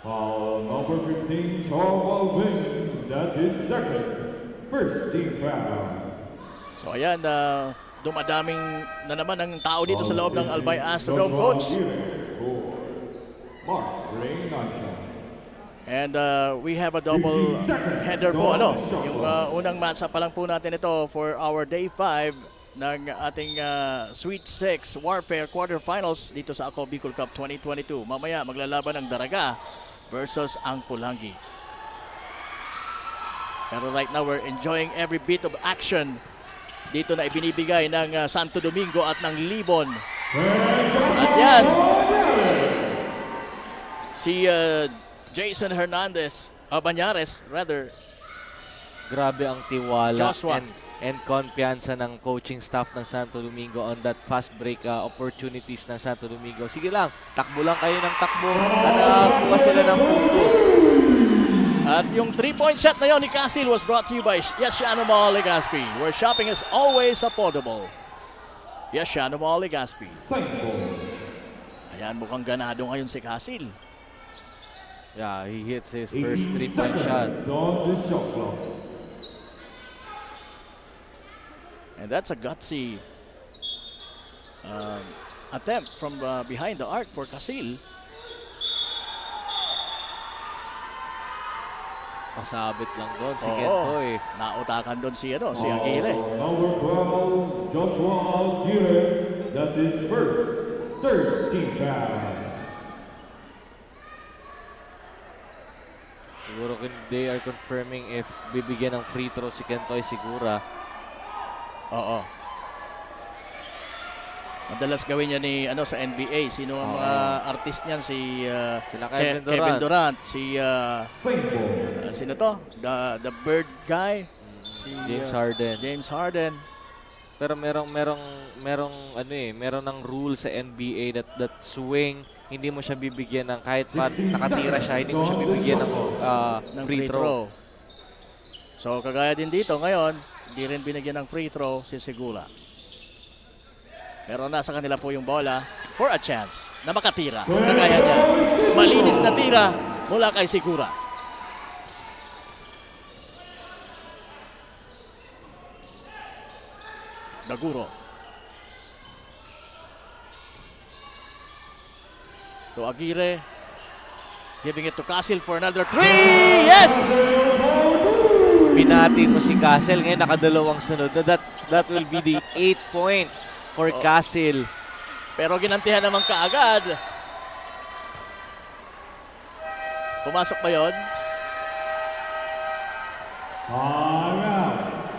S7: Foul number 15, Torwal Wing. That is second. First team foul.
S2: So ayan, dumadaming na naman ang tao dito sa loob ng Albay Astrodome, coach.
S7: Mark Reynancha.
S2: And we have a double header po. Yung unang match pa lang po natin ito for our day 5 ng ating Sweet 6 Warfare Quarterfinals dito sa Ako Bicol Cup 2022. Mamaya maglalaban ang Daraga versus ang Pulangi. Pero right now we're enjoying every bit of action dito na ibinibigay ng Santo Domingo at ng Libon. At yan, si Jason Hernandez, Banyares rather.
S3: Grabe ang tiwala
S2: Joshua.
S3: and kumpiyansa ng coaching staff ng Santo Domingo on that fast break opportunities ng Santo Domingo. Sige lang, takbo lang kayo ng takbo at nakakuha sila ng puntos.
S2: At yung 3-point shot na yon ni Casil was brought to you by Yashiano Mall Legazpi, where shopping is always affordable. Yashiano Mall Legazpi. Ayan, mukhang ganado ngayon si Casil.
S3: Yeah, he hits his first 3-point shot.
S7: On the shot clock.
S2: And that's a gutsy attempt from behind the arc for Casil.
S3: Pasabit lang doon si
S2: Oo.
S3: Kento eh.
S2: Nautakan doon si Aguirre.
S7: Number 12, Joshua Aguirre. That's his first 13th foul.
S3: Siguro they are confirming if bibigyan ng free throw si Kentoy Sigura.
S2: Oo. Madalas gawin niya ni sa NBA. Sino ang mga artist niyan? Si
S3: Sila
S2: Kevin
S3: Kevin Durant.
S2: Durant, si
S7: Single.
S2: sino to? The Bird guy, si
S3: James Harden.
S2: James Harden.
S3: Pero merong ng rule sa NBA that swing, hindi mo siya bibigyan ng kahit pa nakatira siya, hindi mo siya bibigyan ng
S2: Ng
S3: free throw.
S2: So kagaya din dito ngayon, hindi rin binigyan ng free throw si Segura. Pero nasa kanila po yung bola for a chance na makatira. Kagaya niya. Malinis na tira mula kay Segura. Daguro. To Aguirre. Giving it to Casil for another three. Yes!
S3: Binatin mo si Casil, ngayon nakadalawang sunod. That will be the 8th point for Casil.
S2: Pero ginantihan naman kaagad. Pumasok ba yun?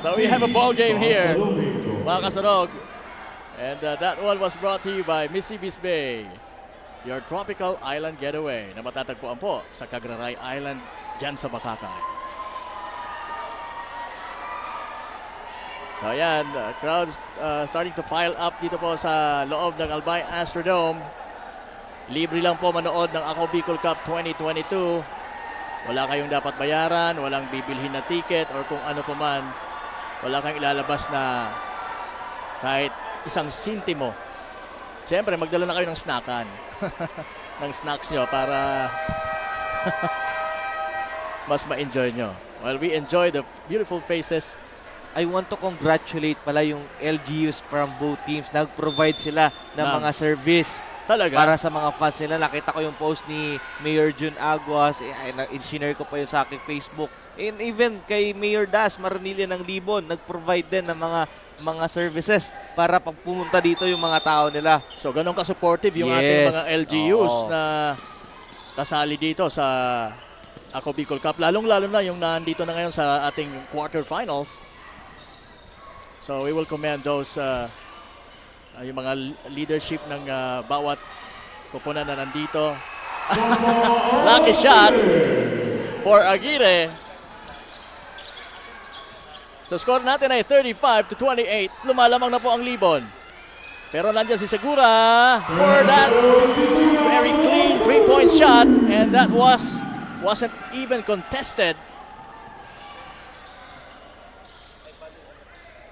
S2: So we have a ball game here, mga kasurog. And that one was brought to you by Missy Bisbay, your tropical island getaway na matatagpuan po sa Cagraray Island dyan sa Makakay. So ayan, crowds starting to pile up dito po sa loob ng Albay Astrodome. Libre lang po manood ng Ako Bicol Cup 2022. Wala kayong dapat bayaran, walang bibilhin na ticket or kung ano pa man. Wala kang ilalabas na kahit isang sintimo. Siyempre, magdala na kayo ng snackan. ng snacks nyo para mas ma-enjoy nyo. Well, we enjoy the beautiful faces.
S3: I want to congratulate pala yung LGUs from both teams. Nag-provide sila ng mga service
S2: Talaga?
S3: para sa mga fans nila. Nakita ko yung post ni Mayor Jun Aguas. I-share ko pa yun sa aking Facebook. And even kay Mayor Das Maranilla ng Libon, nag-provide din ng mga services para pag pumunta dito yung mga tao nila.
S2: So, ganun ka-supportive yung
S3: Yes.
S2: ating mga LGUs
S3: Oo.
S2: na kasali dito sa Ako Bicol Cup. Lalong-lalo na yung nandito na ngayon sa ating quarterfinals. So, we will commend those yung mga leadership ng bawat kupunan na nandito. Lucky shot for Aguirre. So, score natin ay 35-28. Lumalamang na po ang Libon. Pero nandiyan si Segura for that very clean 3-point shot. And that wasn't even contested.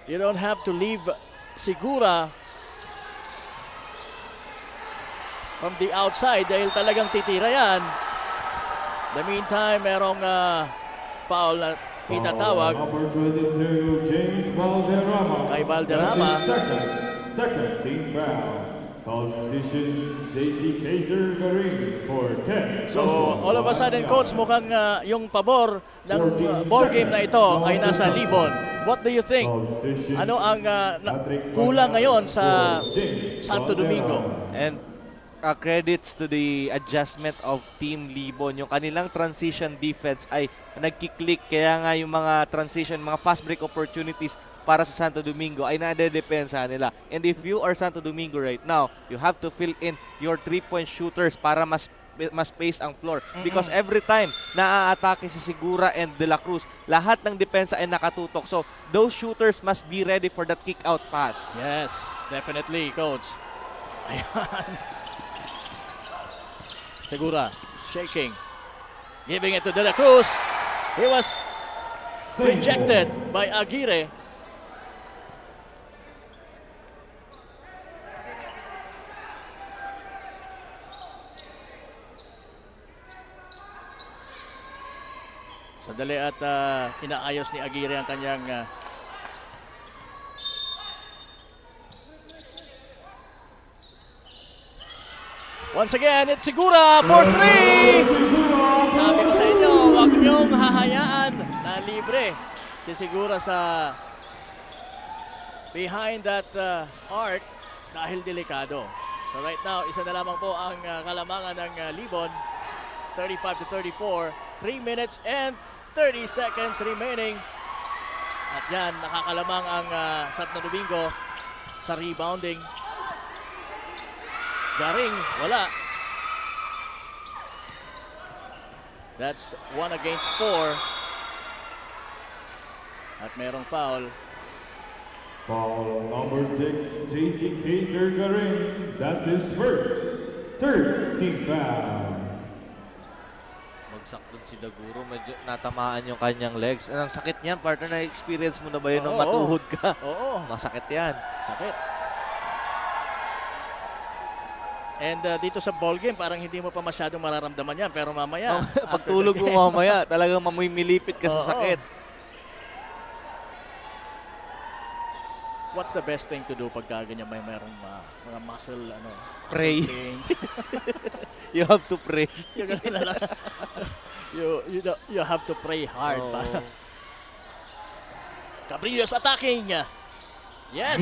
S2: You don't have to leave Segura from the outside dahil talagang titira yan. The meantime, merong foul na itatawag
S7: Number 22, James Valderrama.
S2: kay Valderrama.
S7: That's his second team foul. Substitution, JC Kaiser Garing for 10.
S2: So, all of a sudden, coach, mukhang yung pabor ng ball game na ito ay nasa Libon. What do you think? Ano ang kulang ngayon sa Santo Domingo?
S3: And credits to the adjustment of Team Libon. Yung kanilang transition defense ay nagkiklik. Kaya nga yung mga transition, mga fast break opportunities, para sa Santo Domingo ay nadedepensa nila. And if you are Santo Domingo right now, you have to fill in your 3-point shooters para mas space ang floor. Because every time na-aatake si Sigura and De La Cruz, lahat ng depensa ay nakatutok. So, those shooters must be ready for that kick-out pass.
S2: Yes, definitely, coach. Ayan. Segura, shaking. Giving it to De La Cruz. He was rejected by Aguirre. Sandali at inaayos ni Aguirre ang kanyang once again, it's Sigura for 3! Sabi ko sa inyo, huwag niyong hahayaan na libre si Sigura sa behind that arc dahil delikado. So right now, isa na lamang po ang kalamangan ng Libon. 35-34, 3 minutes and 30 seconds remaining. At yan, nakakalamang ang Santo Domingo sa rebounding. Garing, wala. That's 1 against 4. At merong foul.
S7: Foul number 6, JC Kaiser Garing. That's his first, third team foul.
S3: Magsak dun si Daguro, medyo natamaan yung kanyang legs. Ang sakit niyan, partner, na-experience mo na ba yun nung
S2: Oo.
S3: matuhod ka?
S2: Oo,
S3: Masakit yan.
S2: sakit. And dito sa ball game, parang hindi mo pa masyadong mararamdaman yan. Pero mamaya, after
S3: Pagtulog
S2: the game,
S3: mo mamaya, talagang mamimilipit ka sa
S2: Oo.
S3: sakit.
S2: What's the best thing to do pag ganyan may merong mga muscle, muscle
S3: Pray.
S2: pains?
S3: You have to pray.
S2: Yung ganun na lang. you have to pray hard.
S3: Oo.
S2: Cabrillo's attacking. Yes.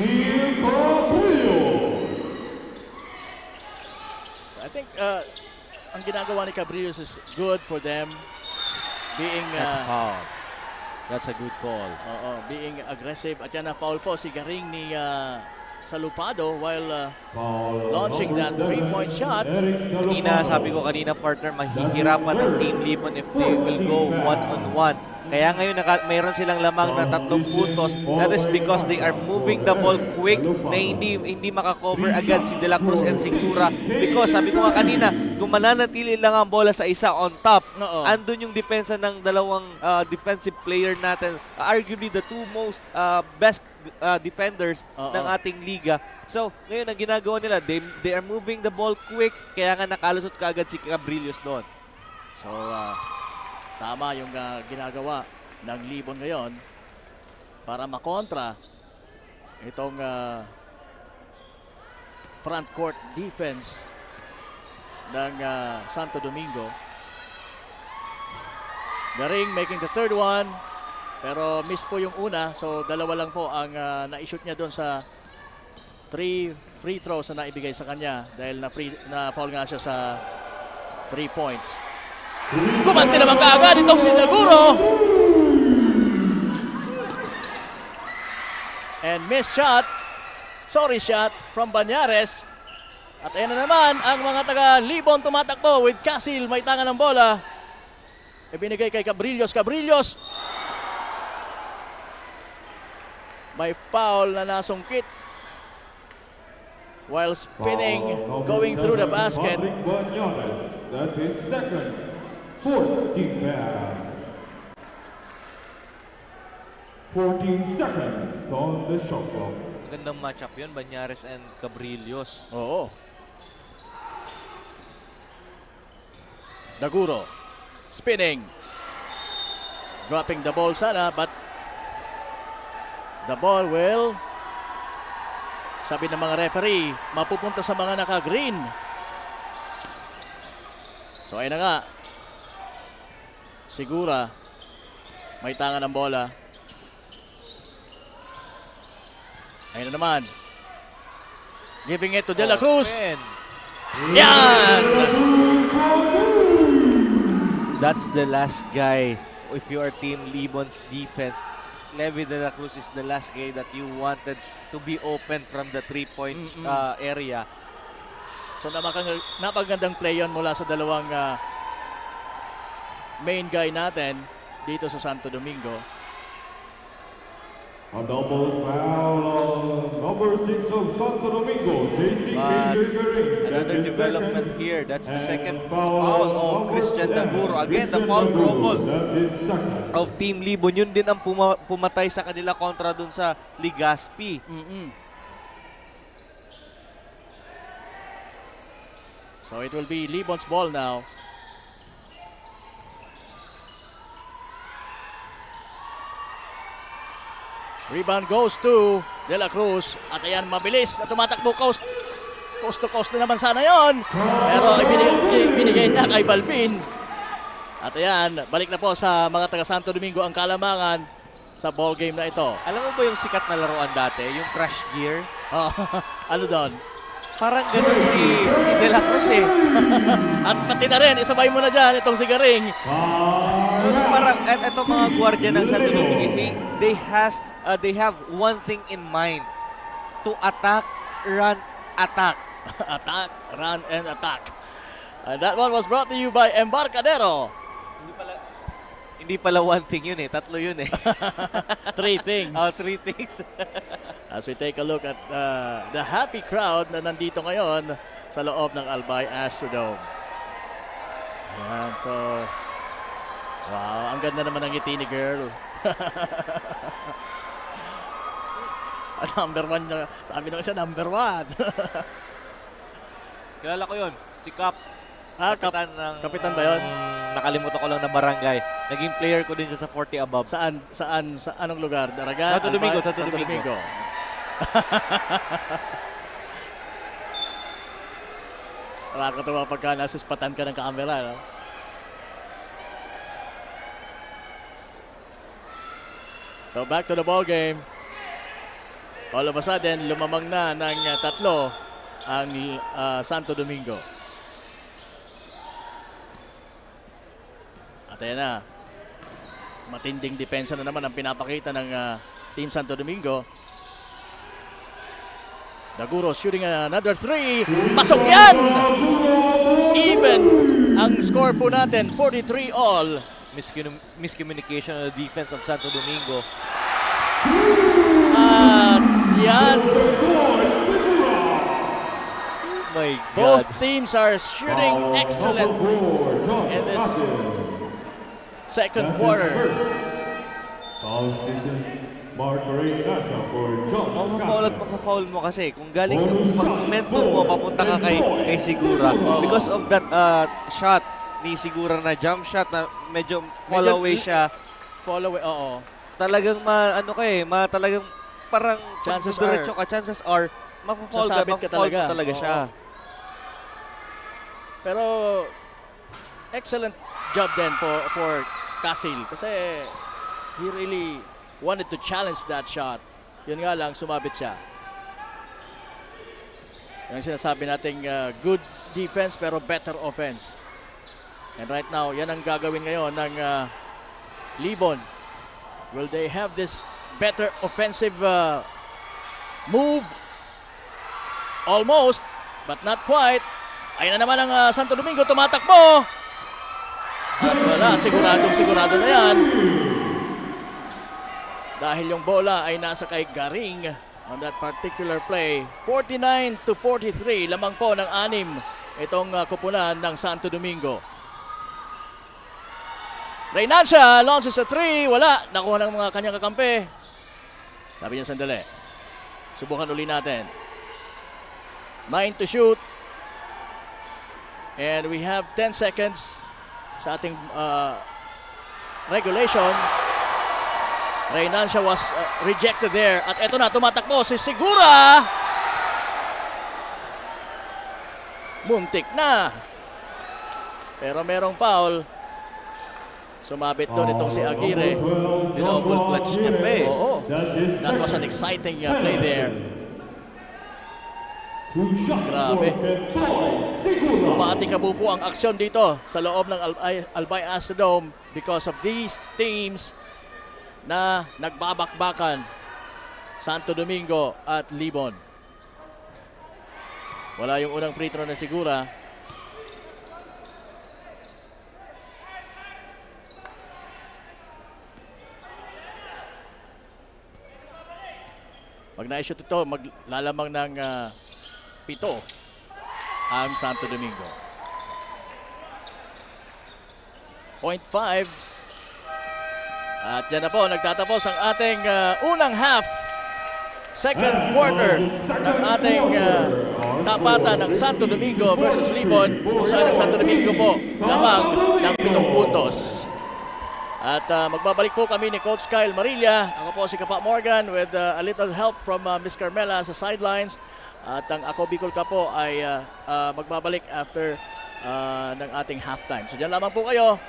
S2: I think ang ginagawa ni Cabrillos is good for them. Being
S3: That's a foul. That's a good call.
S2: being aggressive. At yan na foul po si Garing ni Salupado while launching that 3-point shot.
S3: Kanina, sabi ko kanina, partner, mahihirapan ang Team Libon if they will go one-on-one. Kaya ngayon mayroon silang lamang na 3 puntos. That is because they are moving the ball quick na hindi makakover agad si De La Cruz and Sigura. Because sabi ko nga kanina, kung mananatili lang ang bola sa isa on top,
S2: Oo.
S3: andun yung depensa ng dalawang defensive player natin. Arguably the 2 most best defenders
S2: Oo.
S3: ng ating liga. So, ngayon ang ginagawa nila, they are moving the ball quick, kaya nga nakalusot kaagad si Cabrillos doon.
S2: So, tama yung ginagawa ng Libon ngayon para makontra itong front court defense ng Santo Domingo. Garing making the third one, pero miss po yung una, so dalawa lang po ang na-shoot niya doon sa 3 free throws na naibigay sa kanya dahil na foul nga siya sa 3 points. Gumanti naman kaagad itong si Daguro. And miss shot. Sorry shot from Banyares. At ayan na naman ang mga taga-Libon tumatakbo with Casil. May tangan ng bola. Ibinigay kay Cabrillos. Cabrillos. May foul na nasungkit. While spinning, going through the basket.
S7: Patrick Banyares. That's his second, fourth team foul. 14 seconds on the shot clock.
S3: Magandang matchup yun, Banyares and Cabrillos.
S2: Oo. Daguro. Spinning. Dropping the ball sana, but the ball will, sabi ng mga referee, mapupunta sa mga naka-green. So ayun na nga. Sigura, may tangan ng bola. Ayun na naman. Giving it to De La Cruz.
S3: Open.
S2: Yan!
S3: That's the last guy. If you are Team Libon's defense, Levi de la Cruz is the last game that you wanted to be open from the 3-point area.
S2: So napagandang play yun mula sa dalawang main guy natin dito sa Santo Domingo.
S7: A double foul on number 6 of Santo Domingo, JC
S3: But
S7: Garing.
S3: another development here. That's the second foul of Christian Daguro. Again, the foul trouble
S7: That is second.
S3: of Team Libon. Yun din ang pumatay sa kanila kontra dun sa Ligaspi.
S2: So it will be Libon's ball now. Rebound goes to De La Cruz. At ayan, mabilis na tumatakbo coast to coast na naman sana yon. Pero binigay niya kay Balbin. At ayan, balik na po sa mga taga Santo Domingo ang kalamangan sa ball game na ito.
S3: Alam mo ba yung sikat na laruan dati? Yung Crash Gear?
S2: Oh, ano doon?
S3: Parang ganun si De La Cruz eh.
S2: At pati na rin, isabay mo na dyan itong si Garing.
S3: Parang eto mga gwardiya ng Santo Domingo, they have one thing in mind. To attack, run, attack.
S2: Attack, run, and attack. And that one was brought to you by Embarcadero.
S3: Hindi pala one thing yun eh. Tatlo yun eh.
S2: Three things.
S3: Oh, three things.
S2: As we take a look at the happy crowd na nandito ngayon sa loob ng Albay Astrodome. Ayan, so... Wow, ang ganda naman ng ngiti ni girl. Number one, sabi nung isa, number one.
S3: Kilala ko yun. Si Cap.
S2: Kapitan, kapitan ba yun?
S3: Nakalimutan ko lang na barangay. Naging player ko din siya sa 40 above.
S2: Saan? Sa anong lugar? Daragan?
S3: Santo Domingo,
S2: Albay?
S3: Santo Domingo.
S2: Nakakatawa pagka nasuspatan ka ng camera, no? So back to the ball game. All of a sudden, lumamang na ng tatlo ang Santo Domingo. At ayan na. Matinding depensa na naman ang pinapakita ng Team Santo Domingo. Daguro shooting another three. Pasok yan! Even ang score po natin, 43 all.
S3: Miscommunication on the defense of Santo Domingo.
S2: At yan,
S3: My God.
S2: both teams are shooting excellent in this second quarter.
S3: Mapafoul mo kasi kung galing ka, pag momentum mo papunta ka kay Sigura because of that shot ni Sigura na jump shot na medyo fall away siya.
S2: Fall away, oo.
S3: Talagang talagang parang
S2: Chances
S3: diretso ka, chances are mapafoul
S2: Sasabit ka talaga.
S3: talaga siya.
S2: Pero excellent job din for Casil kasi he really wanted to challenge that shot. Yun nga lang, sumabit siya. Yung sinasabi nating good defense pero better offense. And right now, yan ang gagawin ngayon ng Libon. Will they have this better offensive move? Almost, but not quite. Ayun na naman ang Santo Domingo, tumatakbo. At wala, sigurado na yan. Dahil yung bola ay nasa kay Garing on that particular play. 49-43, lamang po ng 6 itong kupunan ng Santo Domingo. Reynancia launches a 3, wala. Nakuha ng mga kanyang kakampi. Sabi niya sandali. Subukan uli natin. 9 to shoot. And we have 10 seconds sa ating regulation. Reynancia was rejected there. At eto na, tumatakbo si Sigura. Muntik na. Pero merong foul. Sumabit doon itong si Aguirre.
S3: Double clutch niya pa eh.
S2: Oo. That was an exciting play there. Grabe. Umaatikabu po ang aksyon dito sa loob ng Albay Astrodome because of these teams na nagbabakbakan, Santo Domingo at Libon. Wala yung unang free throw na Sigura. Pag na-shoot ito, maglalamang ng 7 ang Santo Domingo. 0.5. At dyan na po, nagtatapos ang ating unang half. Second quarter ng ating tapatan ng Santo Domingo versus Libon. Kung saan ang Santo Domingo po lamang ng 7 puntos. At magbabalik po kami ni Coach Kyle Marilla. Ako po si Kapa Morgan with a little help from Miss Carmela sa sidelines. At ang Ako Bicol Cup po ay magbabalik after ng ating halftime. So dyan lamang po kayo.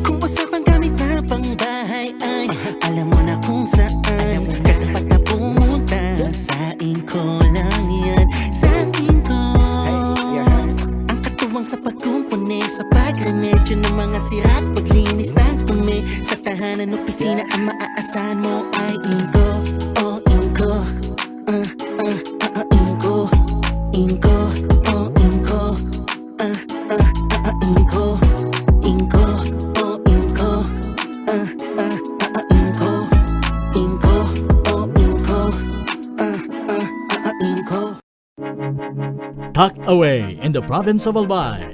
S1: Kung usapang gamit na pangbahay ay alam mo na kung saan katapat na pumunta. Sain ko lang yan, sain ko. Ang katuwang sa pagkumpone, sa pagremedyo ng mga sira at paglinis ng tumi. Sa tahanan, opisina, ang maaasahan mo ay Inko. Oh, Inko. Inko. Inko. Oh, Inko. Inko. Inko. Oh, Inko. Inko. Inko. Oh, Inko. Inko.
S2: Tucked away in the province of Albay,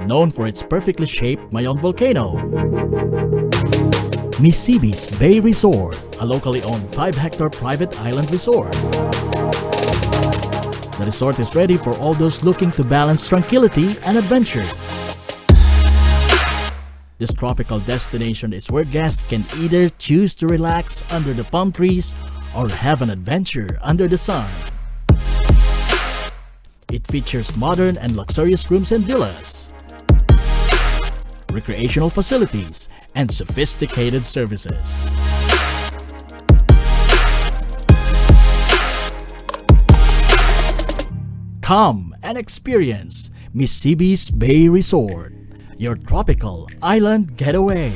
S2: known for its perfectly shaped Mayon volcano, Misibis Bay Resort, a locally owned 5-hectare private island resort. The resort is ready for all those looking to balance tranquility and adventure. This tropical destination is where guests can either choose to relax under the palm trees or have an adventure under the sun. It features modern and luxurious rooms and villas, recreational facilities, and sophisticated services. Come and experience Misibis Bay Resort, your tropical island getaway.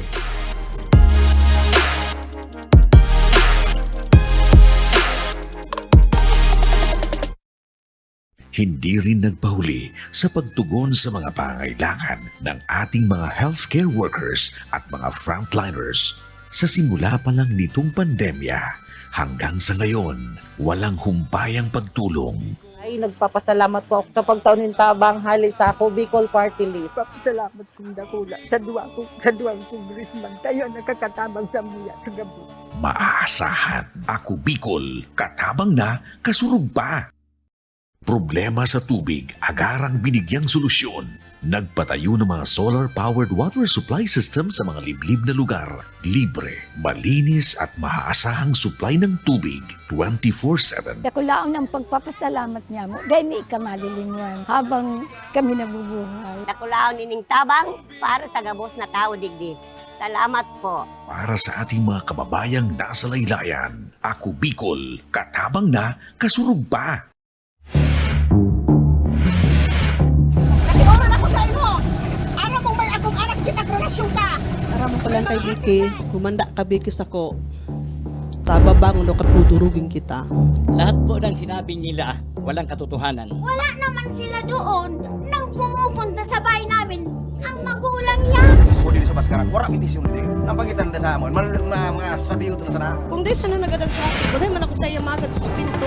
S8: Hindi rin nagpahuli sa pagtugon sa mga pangailangan ng ating mga healthcare workers at mga frontliners. Sa simula pa lang nitong pandemya hanggang sa ngayon, walang humpayang pagtulong.
S9: Ay, nagpapasalamat po ako sa pagtaunin tabang hali sa ako Bicol Party List.
S10: Papasalamat kong dakula sa duwang congressman. Tayo nakakatabang sa muya sa gabi.
S8: Maaasahan, Ako Bicol, katabang na, kasurog pa. Problema sa tubig, agarang binigyang solusyon. Nagpatayo ng mga solar-powered water supply system sa mga liblib na lugar. Libre, malinis at maaasahang supply ng tubig 24/7.
S10: Dakulaon ang pagpapasalamat niya mo. Dahil may ikamalilinguan habang kami nabubuhay.
S11: Dakulaon nining tabang para sa gabos na tao digdi. Salamat po.
S8: Para sa ating mga kababayang nasa laylayan, Ako Bicol, katabang na, kasurog pa.
S9: Aram ko lang kay Vicky, humanda ka Vicky sa ko.
S10: babang no katudurugin kita.
S1: Lahat po ng sinabi nila, walang katotohanan.
S11: Wala naman sila doon nang pumupunta sa bahay namin ang magulang niya.
S1: Kung sa Baskaran, wala petisyon din. Nampagitan na sa amon, mga sabiyo ito na sana.
S10: Kung di sana nagadan sa akin, wala man ako sa iya magad sa pinto.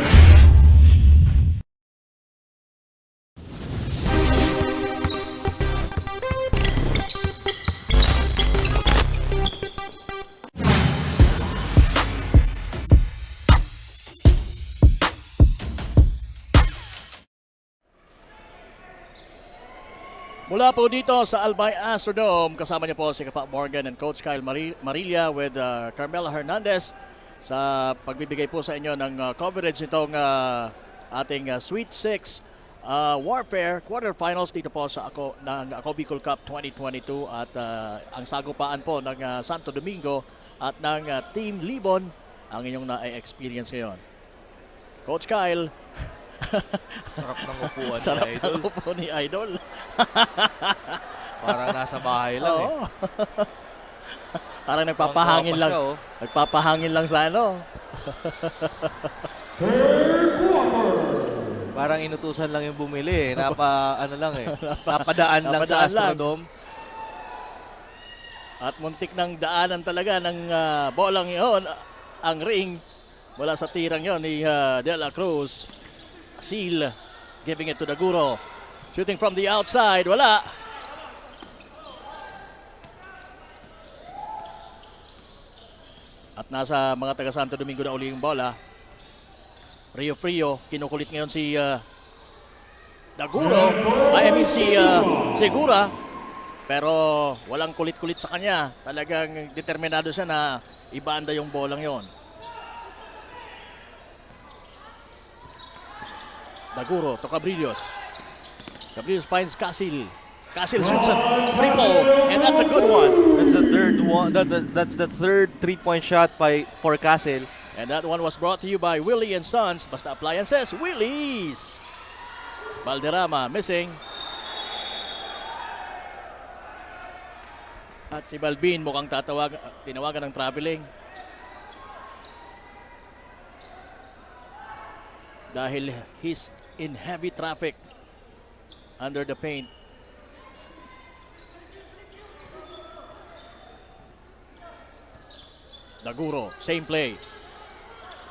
S2: Mula po dito sa Albay Astrodome, kasama niyo po si Kapa Morgan and Coach Kyle Marilla with Carmela Hernandez sa pagbibigay po sa inyo ng coverage nitong ating Sweet 6 Warfare quarterfinals dito po sa ng Ako Bicol Cup 2022 at ang sagupaan po ng Santo Domingo at ng Team Libon ang inyong na-experience ngayon. Coach Kyle,
S3: Sarap ng upuan ni
S2: sarap
S3: Idol.
S2: ng upo ni Idol.
S3: Parang nasa bahay lang eh.
S2: Oo. Parang nagpapahangin lang.
S3: Siya, oh.
S2: Nagpapahangin lang sa ano.
S3: Parang inutusan lang yung bumili eh. Ano lang eh. Napadaan lang sa
S2: Napadaan lang.
S3: Astrodome.
S2: At muntik ng daanan talaga ng bolang yon ang ring mula sa tirang yon ni De La Cruz. Seal giving it to Daguro. Shooting from the outside. Wala. At nasa mga taga Santo Domingo na uli yung bola. Rio Frio. Kinukulit ngayon si Daguro. I mean si Segura. Pero walang kulit-kulit sa kanya. Talagang determinado siya na ibanda yung bolang yon. Daguro to Cabrillos. Cabrillos finds Casil. Casil shoots a triple, and that's a good one.
S3: That's the third one. That's the third 3-point shot for Casil.
S2: And that one was brought to you by Willie and Sons. Basta Appliances, Willie's. Valderrama missing. At si Balbin mukhang tinawagan ng traveling. Dahil he's in heavy traffic under the paint. Daguro, same play.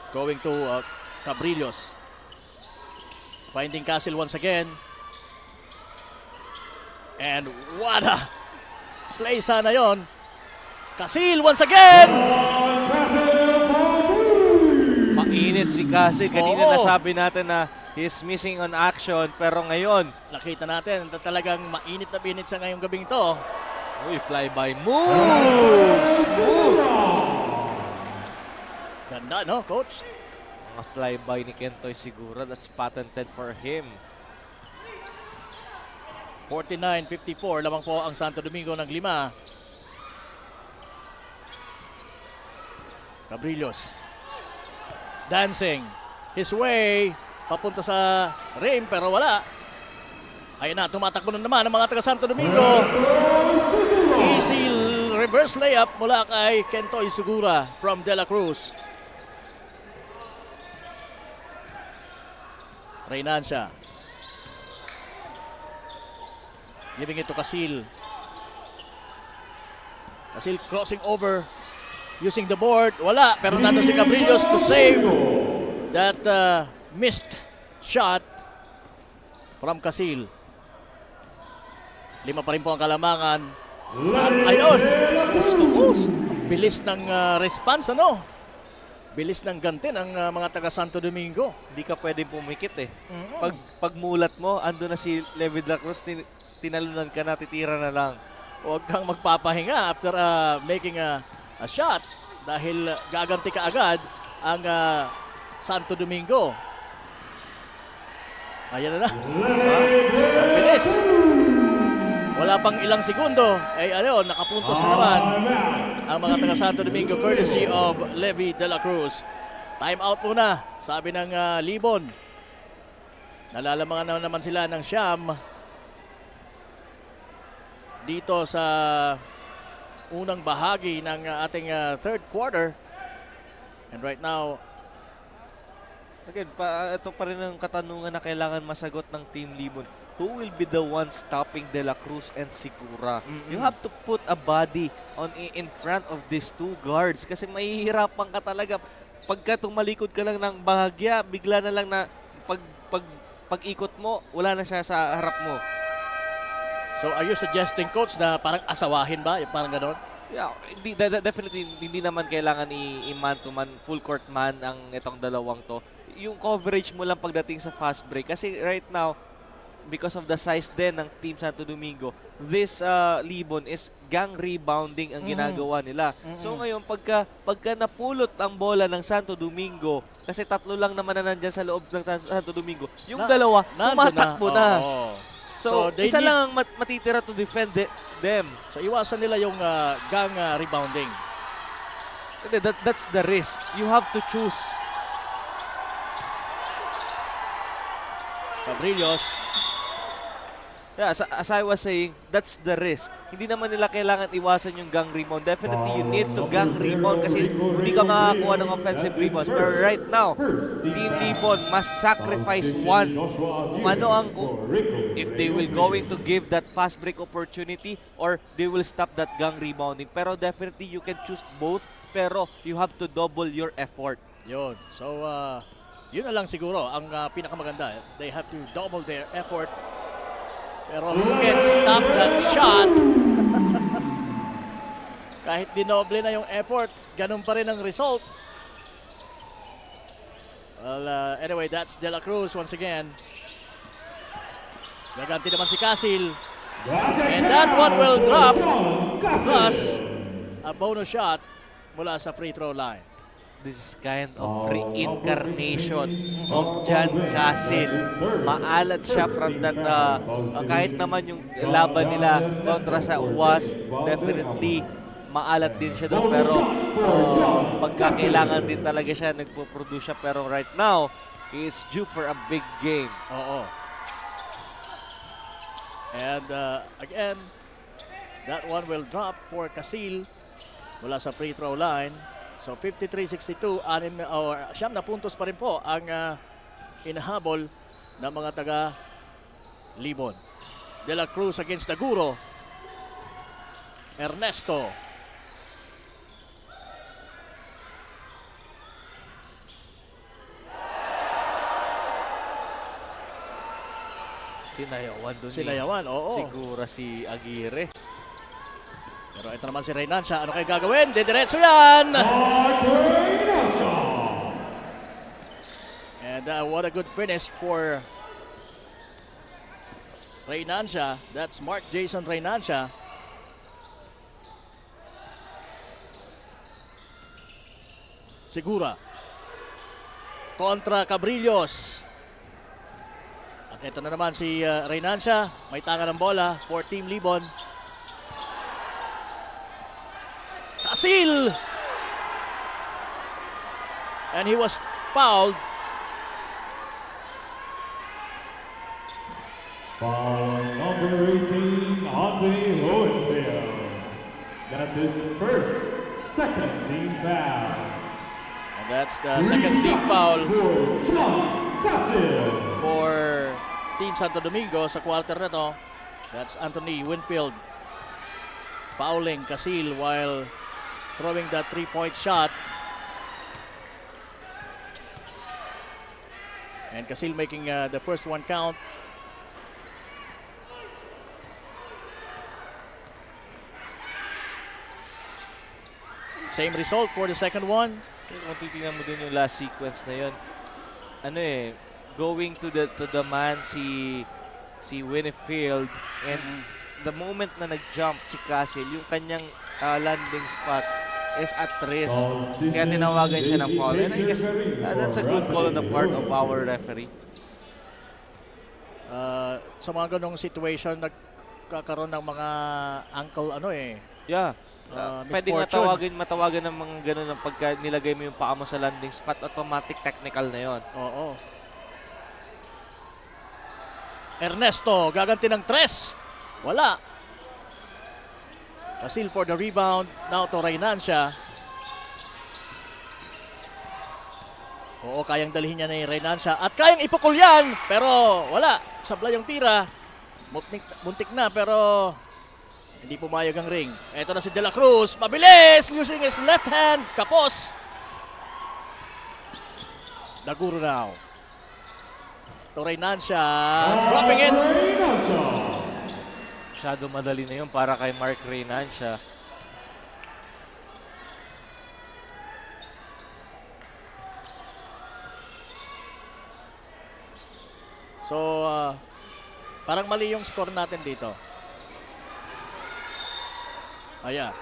S2: Going to Cabrillos. Finding Casil once again. And what a play sana yon. Casil once again!
S3: Mainit si Casil. Kanina
S2: Oo.
S3: nasabi natin na he's missing on action. Pero ngayon,
S2: Nakita natin na talagang mainit na binit siya ngayong gabing to.
S3: uy, fly-by moves! Smooth!
S2: Ganda, no, coach?
S3: Mga fly-by ni Kentoy Segura. That's patented for him.
S2: 49-54, lamang po ang Santo Domingo ng 5. Cabrillos. Dancing. His way. Papunta sa rim pero wala. Ayun na, tumatakbo na naman ang mga taga Santo Domingo. Easy reverse layup mula kay Kentoy Segura from De La Cruz. Reynancia. Giving it to Casil. Casil crossing over. Using the board. Wala. Pero nandun si Cabrillos to save that missed shot from Casil. 5 pa rin po ang kalamangan. At ayun. Coast to coast. Bilis ng response, ano? Bilis ng ganti ng mga taga Santo Domingo.
S3: Hindi ka pwede pumikit eh. Pag mulat mo, ando na si Levi de la Cruz, tinalunan ka na, titira na lang.
S2: Huwag kang magpapahinga after making a shot dahil gaganti ka agad ang Santo Domingo. Ayan na. Ang bilis. Wala pang ilang segundo. Nakapuntos na naman ang mga taga Santo Domingo courtesy of Levi de la Cruz. Time out muna, sabi ng Libon. Nalalamangan naman sila ng siyam dito sa unang bahagi ng ating third quarter. And right now,
S3: Again, ito pa rin ang katanungan na kailangan masagot ng Team Limon. Who will be the one stopping De La Cruz and Sigura? You have to put a body in front of these two guards kasi mahihirapan ka talaga. Pagka tumalikod ka lang ng bahagya, bigla na lang na pag-ikot mo, wala na siya sa harap mo.
S2: so are you suggesting, Coach, na parang asawahin ba? Yung parang ganon?
S3: Yeah, definitely hindi naman kailangan i-man to man, full court man ang itong dalawang to. Yung coverage mo lang pagdating sa fast break kasi right now because of the size din ng Team Santo Domingo, this Libon is gang rebounding ang ginagawa nila. So ngayon pagka napulot ang bola ng Santo Domingo, kasi tatlo lang naman na nandyan sa loob ng Santo Domingo, yung dalawa tumatakbo na.
S2: Oo.
S3: So
S2: they
S3: isa
S2: need-
S3: lang ang matitira to defend them.
S2: So iwasan nila yung gang rebounding.
S3: That's the risk. You have to choose.
S2: Cabrillos.
S3: Yeah, as I was saying, that's the risk. Hindi naman nila kailangan iwasan yung gang rebound. Definitely, you need to gang rebound kasi hindi ka makakuha ng offensive rebounds. Pero right now, Team Libon must sacrifice one. Kung ano ang, if they will going to give that fast break opportunity or they will stop that gang rebounding. Pero definitely, you can choose both. Pero you have to double your effort.
S2: Yun. So, yun na lang siguro ang pinakamaganda. They have to double their effort. Pero who can stop that shot? Kahit dinoble na yung effort, ganun pa rin ang result. Well, anyway, that's De La Cruz once again. Gaganti naman si Casil. And that one will drop. Thus, a bonus shot mula sa free throw line.
S3: This is kind of reincarnation of John Casil. Maalat siya from that, kahit naman yung laban nila kontra sa UAS, definitely maalat din siya doon. Pero pagkakailangan din talaga siya, nagpo-produce siya. Pero right now, he is due for a big game.
S2: Oo. And again, that one will drop for Casil mula sa free throw line. So 53-62, siyam na puntos pa rin po ang inahabol ng mga taga Libon. De La Cruz against Daguro. Ernesto.
S3: Sinayawan doon.
S2: Sinayawan, oo.
S3: Siguro si Aguirre.
S2: Pero ito naman si Reynancia. Ano kayo gagawin? Didiretso yan! And what a good finish for Reynancia. That's Mark Jason Reynancia. Sigura. Kontra Cabrillos. At ito na naman si Reynancia. May tanga ng bola for Team Libon. Casil! And he was fouled.
S7: Foul number 18, Anthony Hohenfeld. That's his first second team foul.
S2: And that's the second team foul
S7: For John Casil.
S2: for Team Santo Domingo sa quarter na to. That's Anthony Winfield fouling Casil while throwing that three-point shot. And Casil making the first one count. Same result for the second one.
S3: Kung titingnan mo din yung last sequence na yun, going to the man si Winfield, and the moment na nag-jump si Casil, yung kanyang landing spot is at risk. Kaya tinawagan siya ng foul. And I guess that's a good call on the part of our referee.
S2: Sa mga ganong situation, nagkakaroon ng mga ankle
S3: Yeah. Pwede nga
S2: misfortune.
S3: matawagan ng mga ganun ng pagka nilagay mo yung paa mo sa landing spot, automatic technical na yon.
S2: Oo. Ernesto, gaganti ng tres. Wala. Casil for the rebound. Now to Reynancia. Oo, kayang dalhin niya ni Renancia at kayang ipukol yan. Pero wala, sablay yung tira. Muntik na pero hindi pumayag ang ring. Ito na si De La Cruz, mabilis, using his left hand, kapos. Daguro now. To Renancia, dropping it.
S3: Masyado madali na yun para kay Mark Renancia.
S2: So, parang mali yung score natin dito. Ayan.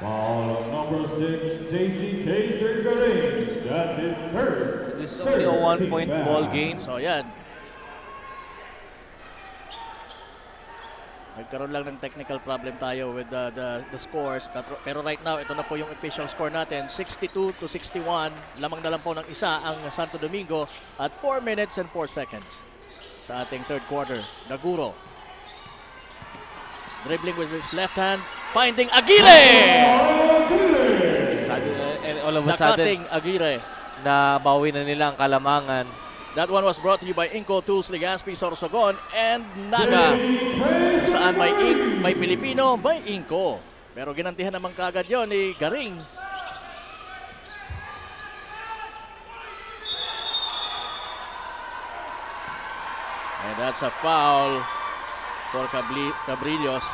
S7: Foul number 6, JC Kaiser Garing. That's his third.
S3: This is only a 1-point ball game.
S2: So, ayan. Nagkaroon lang ng technical problem tayo with the scores. Pero right now, ito na po yung official score natin. 62-61. Lamang na lang po ng isa ang Santo Domingo at 4 minutes and 4 seconds sa ating third quarter. Daguro. Dribbling with his left hand. Finding Aguirre!
S3: And all of a sudden,
S2: Nakating Aguirre.
S3: nabawi na nila ang kalamangan.
S2: That one was brought to you by Inco Tools, Legazpi, Sorsogon, and Naga. Kung saan may Pilipino, may Inco. Pero ginantihan naman kaagad yon ni Garing. And that's a foul for Cabrillos.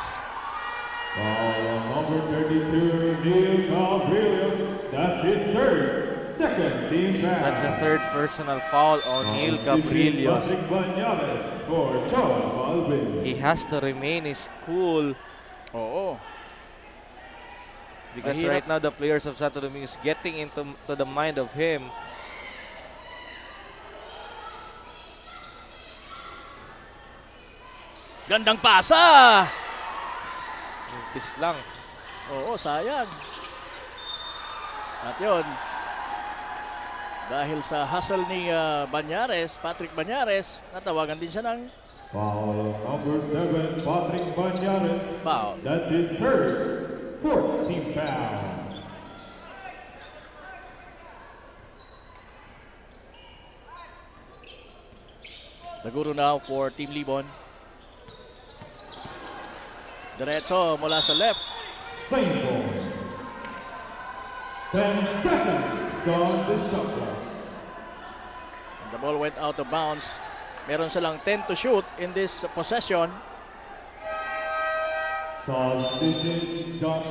S7: Foul number 32, Neil Cabrillos. That's his third. Second team foul.
S3: That's the third personal foul on Neil Cabrillos.
S7: Patrick Banyares for John Balvin.
S3: He has to remain cool
S2: Oo.
S3: because
S2: Mahirap.
S3: right now the players of Santo Domingo is getting into the mind of him.
S2: Gandang pasa!
S3: Mintis lang.
S2: Oo, sayang. At yun, dahil sa hustle ni Banyares, Patrick Banyares, natawagan din siya ng
S7: Foul number 7, Patrick Banyares.
S2: foul.
S7: That's his third. Fourth team foul.
S2: Daguro now for Team Libon. Diretso mula sa left.
S7: Same ball. 10 seconds on the shot clock.
S2: And the ball went out of bounds. Meron silang 10 to shoot in this possession.
S7: Substitution, John.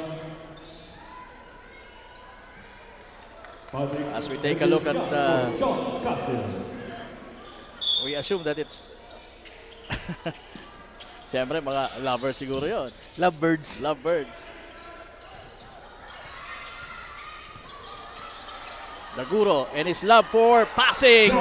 S2: As we take a look at
S7: John Cassil.
S2: we assume that it's siyempre mga lovers siguro yon.
S3: Lovebirds.
S2: Lovebirds. Daguro and his love for passing.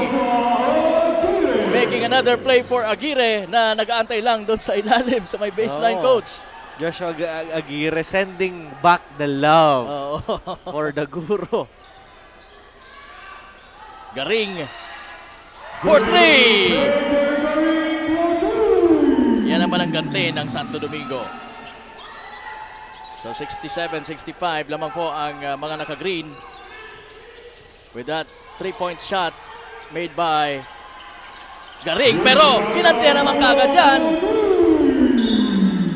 S2: Making another play for Aguirre na nag-aantay lang doon sa ilalim sa may baseline,
S3: Oh.
S2: coach.
S3: Joshua Aguirre sending back the love
S2: Oo.
S3: for Daguro.
S2: Garing for 3. Yan naman ang ganti ng Santo Domingo. So 67-65 lamang po ang mga naka-green. With that 3-point shot made by Garing. Pero kinantihan naman kagad yan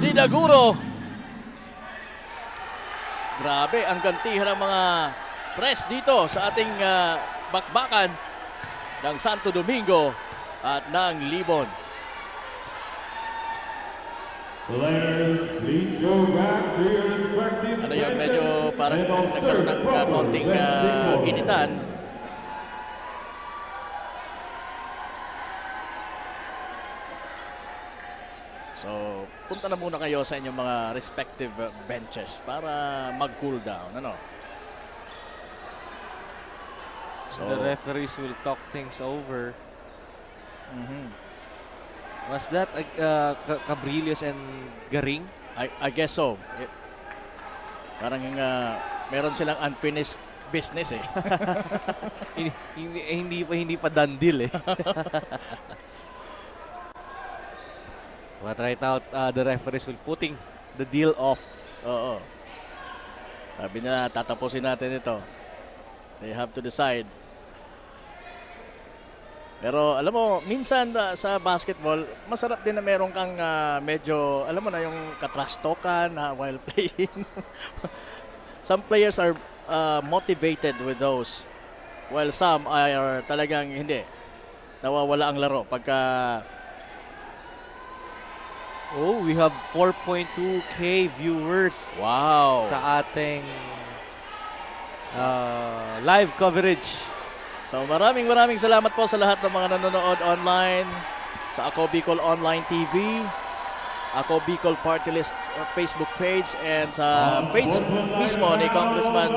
S2: ni Daguro. Grabe ang gantihan ng mga tres dito sa ating bakbakan ng Santo Domingo at ng Libon.
S7: Players, please go back to your respective
S2: Ano yung medyo
S7: benches
S2: parang
S7: and
S2: nagkaroon ng
S7: observe
S2: konting
S7: Wednesday ball.
S2: initan. So, punta na muna kayo sa inyong mga respective benches para mag-cool down. Ano? So,
S3: The referees will talk things over. Was that Cabrillos and Garing?
S2: I guess so. Parang meron silang unfinished business eh.
S3: hindi pa done deal eh. But right now, the referees will putting the deal off.
S2: Oo. Sabi nila, tatapusin natin ito. They have to decide. Pero alam mo, minsan sa basketball, masarap din na meron kang medyo, alam mo na, yung katrash talkan while playing. Some players are motivated with those, while some are talagang hindi. Nawawala ang laro pagka...
S3: Oh, we have 4.2k viewers
S2: Wow!
S3: sa ating live coverage.
S2: So maraming salamat po sa lahat ng mga nanonood online sa Ako Bicol Online TV, Ako Bicol Party List Facebook page, and sa page mismo ni Congressman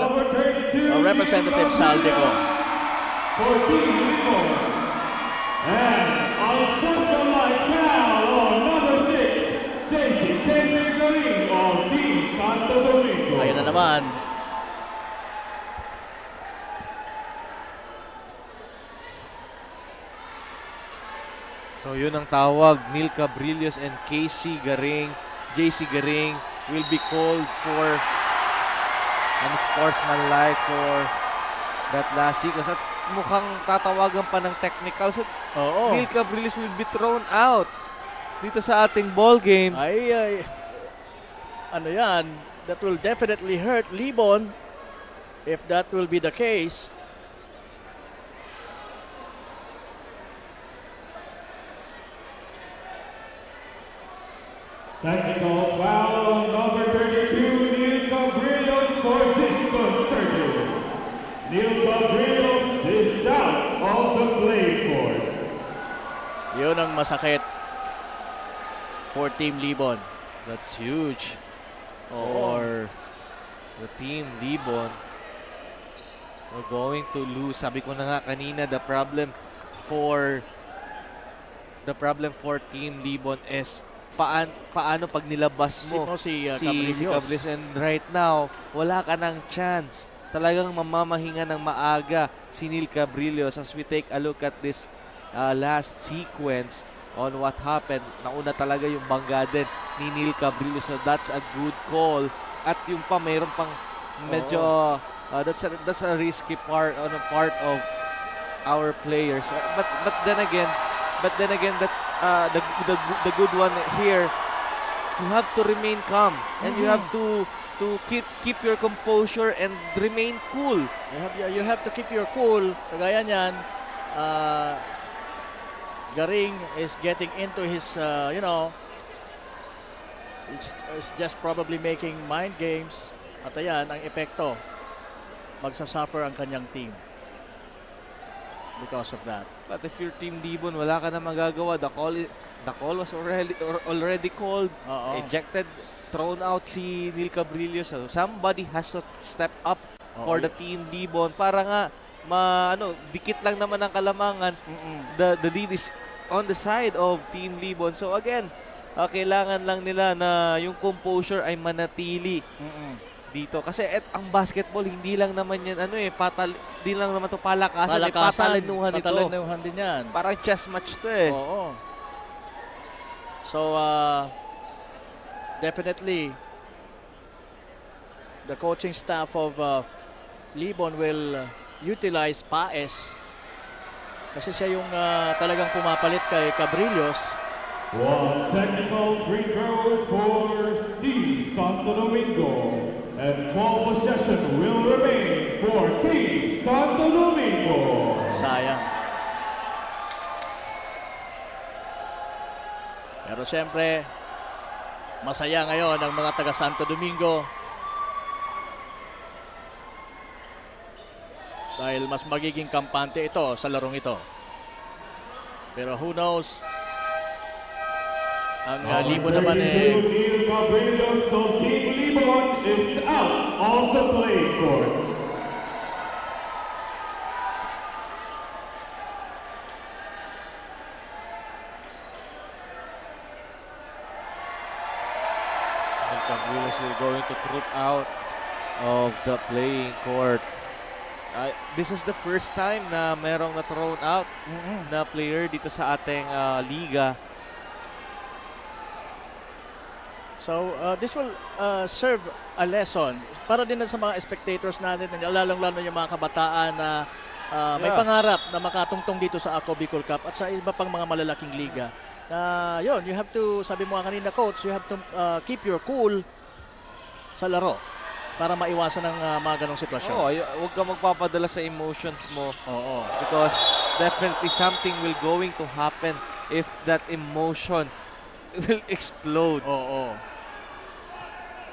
S2: Representative Saldico.
S7: For Team Libon. And on sportsmanlike foul on number 6, JC Garing of Team Santo Domingo.
S2: Ayun na naman.
S3: So yun ang tawag, Neil Cabrillos and JC Garing will be called for unsportsmanlike for that last sequence. At mukhang tatawagan pa ng technical. So Neil Cabrillos will be thrown out dito sa ating ball game.
S2: Ay, ano yan, that will definitely hurt Libon if that will be the case.
S7: Technical foul on number 32, Neil Cabrillos for disconcerting. Neil Cabrillos is out of the play court.
S2: Yun ang masakit for Team Libon.
S3: That's huge for the Team Libon. We're going to lose. Sabi ko na nga kanina, the problem for Team Libon is paano pag nilabas mo
S2: si
S3: Cabrillos. And right now, wala ka ng chance. Talagang mamamahinga ng maaga si Neil Cabrillos as we take a look at this last sequence on what happened. Nauna talaga yung bangga din ni Neil Cabrillos. So that's a good call. At yung pa, mayroon pang medyo that's a risky part on a part of our players. But then again, that's the good one here. You have to remain calm and you have to keep your composure and remain cool.
S2: You have to keep your cool. Kagaya niyan, Garing is getting into his, it's just probably making mind games. At ayan, ang epekto, magsasuffer ang kanyang team because of that.
S3: But if your Team Libon, wala ka na magagawa. The call was already called. Ejected, thrown out si Neil Cabrillos. So somebody has to step up for the Team Libon para nga dikit lang naman ang kalamangan. The lead is on the side of Team Libon. So again, kailangan lang nila na yung composure ay manatili dito. Kasi ang basketball, hindi lang naman yan, hindi lang naman to palakasan, patalinuhan ito.
S2: Patalinuhan din yan.
S3: Parang chess match to eh.
S2: Oo. So, definitely, the coaching staff of Libon will utilize Paes. Kasi siya yung talagang pumapalit kay Cabrillos.
S7: One technical free throw for Steve Santo Domingo. And ball possession will remain for Team Santo Domingo.
S2: Sayang. Pero siyempre, masaya ngayon ang mga taga Santo Domingo. Dahil mas magiging kampante ito sa larong ito. Pero who knows? Ang Libon naman
S7: Neil Cabrillos of Team Libon is out of the play court.
S3: Neil Cabrillos will going to troop out of the playing court. This is the first time na merong na-thrown out na player dito sa ating liga.
S2: So this will serve a lesson para din sa mga spectators natin, lalong-lalo yung mga kabataan na may
S3: Yeah.
S2: pangarap na makatungtong dito sa Ako Bicol Cup at sa iba pang mga malalaking liga. Yun, you have to, sabi mo nga kanina coach, you have to keep your cool sa laro para maiwasan ang mga ganong sitwasyon.
S3: Oo, huwag ka magpapadala sa emotions mo.
S2: Oo.
S3: Because definitely something will going to happen if that emotion will explode.
S2: Oo.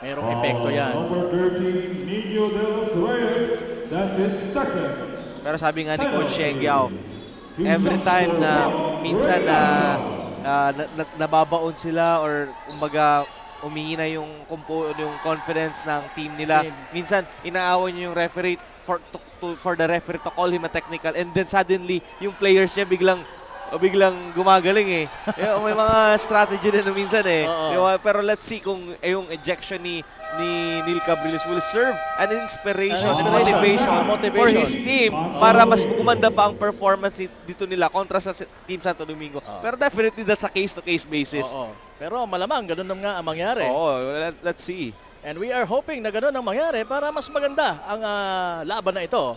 S2: Merong epekto yan.
S7: Number 13, Nino de los Reyes. That is second.
S3: Pero sabi nga ni Coach Sheng Yao, every time na minsan na nababaon sila or kumbaga umihina yung confidence ng team nila. Minsan inaaway niyo yung referee for the referee to call him a technical, and then suddenly yung players niya biglang gumagaling eh. May mga strategy din na minsan eh. Pero let's see kung yung ejection ni Neil Cabrillos will serve an inspiration and motivation for his team para mas gumanda pa ang performance dito nila kontra sa Team Santo Domingo. Pero definitely that's a case-to-case basis.
S2: Pero malamang ganun na nga ang mangyari.
S3: Let's see.
S2: And we are hoping na ganun ang mangyari para mas maganda ang laban na ito.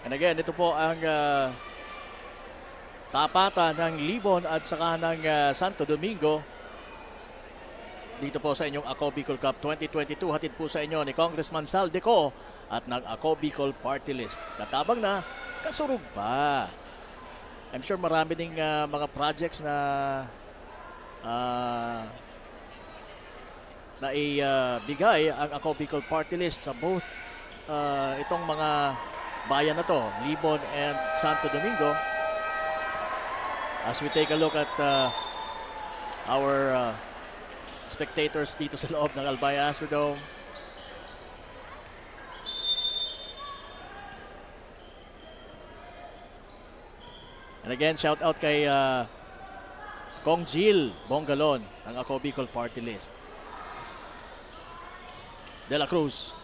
S2: And again, ito po ang tapatan ng Libon at saka ng Santo Domingo. Dito po sa inyong Ako Bicol Cup 2022. Hatid po sa inyo ni Congressman Saldico at ng Ako Bicol Party List. Katabang na, kasurog pa. I'm sure marami ding mga projects na naibigay ang Ako Bicol Party List sa both itong mga bayan na to, Libon and Santo Domingo. As we take a look at our spectators dito sa loob ng Albay Astrodome. And again, shout out kay Kong Jill Bongalon ng Ako Bicol Party List. De La Cruz.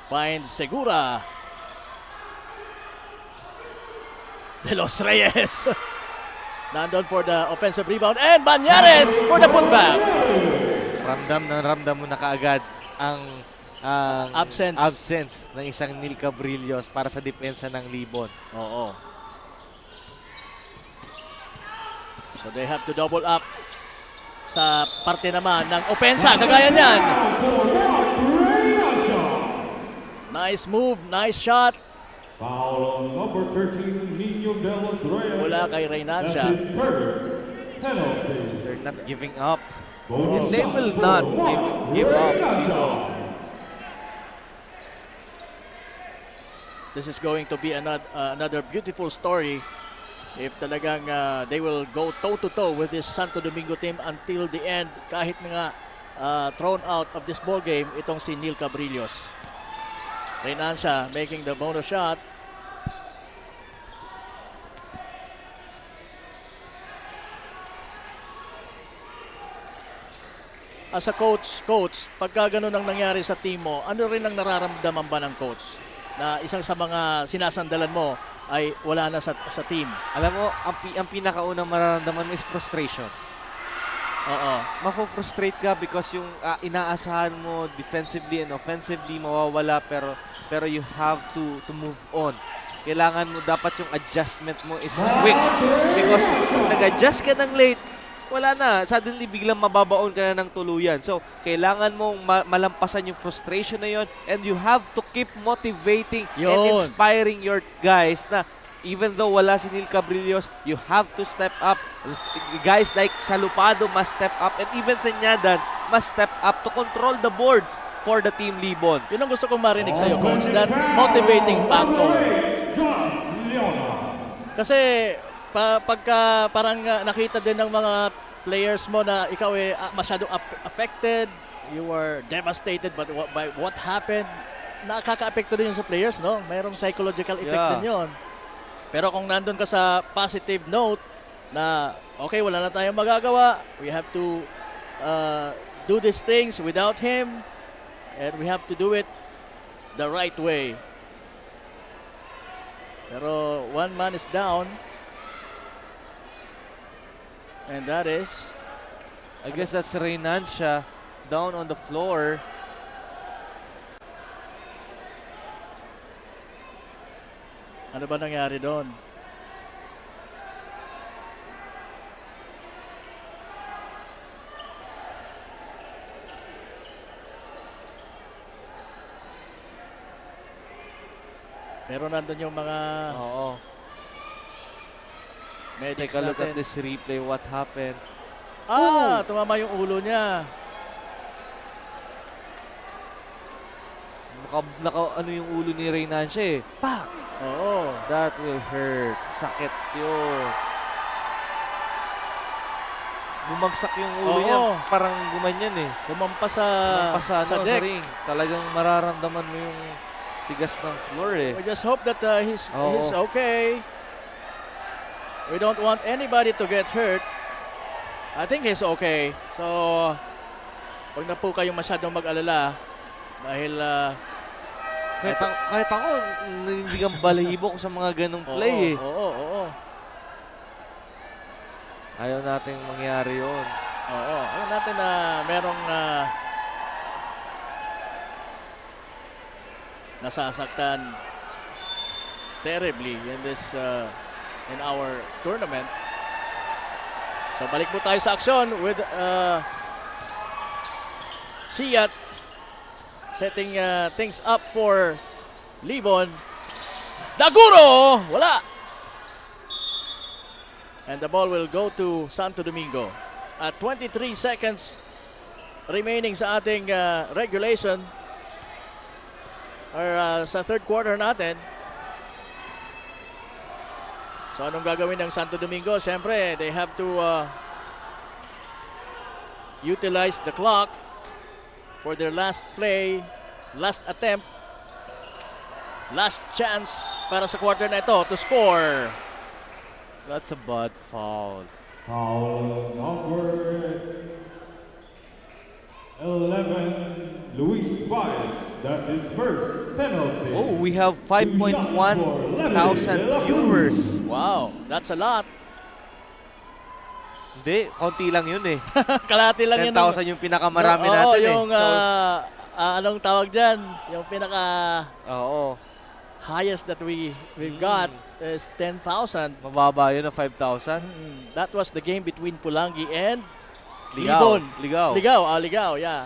S2: Finds Segura. De Los Reyes. Nandun for the offensive rebound. And Banyares for the putback.
S3: Ramdam mo na kaagad ang
S2: Absence
S3: ng isang Neil Cabrillos para sa depensa ng Libon.
S2: Oo. So they have to double up sa parte naman ng opensa. Kagaya niyan. Nice move, nice shot.
S7: Foul on number 13, Nino de los Reyes.
S2: Mula kay Reynancia.
S7: That is third penalty.
S3: They're not giving up.
S7: Bonus
S3: And they
S7: shot
S3: will not give up.
S7: Reynancia.
S2: This is going to be another beautiful story if talagang they will go toe-to-toe with this Santo Domingo team until the end. Kahit nga thrown out of this ball game itong si Neil Cabrillos. Reynancia making the bonus shot. As a coach, pagka ganun ang nangyari sa team mo, ano rin ang nararamdaman ba ng coach? Na isang sa mga sinasandalan mo ay wala na sa team.
S3: Alam mo, ang pinakaunang mararamdaman mo is frustration.
S2: Oo.
S3: Mafo-frustrate ka because yung inaasahan mo defensively and offensively mawawala, pero you have to move on. Kailangan mo, dapat yung adjustment mo is quick because pag nag-adjust ka ng late, wala na. Suddenly biglang mababaon ka na ng tuluyan. So, kailangan mong malampasan yung frustration na yon, and you have to keep motivating and inspiring your guys na even though wala si Neil Cabrillos, you have to step up. Guys like Salupado must step up, and even Senyadan must step up to control the boards for the Team Libon.
S2: Yun ang gusto kong marinig sa'yo, coach, that motivating factor. Kasi pagka parang nakita din ng mga players mo na ikaw masyado affected, you were devastated by what happened, nakaka-apekto din yun sa players, no? Mayroong psychological effect din yun. Pero kung nandun ka sa positive note na okay, wala na tayong magagawa, we have to do these things without him, and we have to do it the right way. Pero one man is down. And that is
S3: I guess that's Reynancia down on the floor.
S2: ano ba nangyari doon? Pero nandun yung mga
S3: Oo.
S2: medics
S3: Take a look
S2: natin.
S3: at this replay. What happened?
S2: Tumama yung ulo niya.
S3: Ano yung ulo ni Reynancia eh. Pa!
S2: Oo.
S3: That will hurt. Sakit yun. Bumagsak yung ulo
S2: Oo.
S3: niya. Parang gumanyan eh.
S2: Tumampas sa,
S3: Pasa
S2: sa
S3: sa
S2: deck.
S3: ring. Talagang mararamdaman mo yung tigas ng floor eh.
S2: We just hope that he's
S3: Oo.
S2: okay. We don't want anybody to get hurt. I think he's okay. So, huwag na po kayong masyadong mag-alala dahil
S3: Kahit ako, hindi kang balahibo ko sa mga ganong play eh.
S2: Oo.
S3: Ayaw nating mangyari yun.
S2: Oo. Alam natin na merong nasasaktan terribly in this in our tournament. So balik po tayo sa aksyon with Siyat setting things up for Libon. Daguro! Wala! And the ball will go to Santo Domingo. At 23 seconds remaining sa ating regulation or sa third quarter natin. So anong gagawin ng Santo Domingo? Siyempre, they have to utilize the clock for their last play, last attempt, last chance para sa quarter na ito to score.
S3: That's a bad foul.
S7: Foul number 11, Luis Baez. That's his first penalty.
S3: Oh, we have 5.1 thousand viewers.
S2: Wow, that's a lot.
S3: Hindi, konti lang yun eh.
S2: Kalahati lang yun.
S3: 10,000 yung pinakamarami natin eh.
S2: yung
S3: So,
S2: anong tawag dyan? Yung pinaka
S3: oo.
S2: highest that we've got is 10,000.
S3: Mababa yun na 5,000.
S2: That was the game between Pulangi and
S3: Ligaw.
S2: Libon.
S3: Ligaw.
S2: Ligaw, yeah.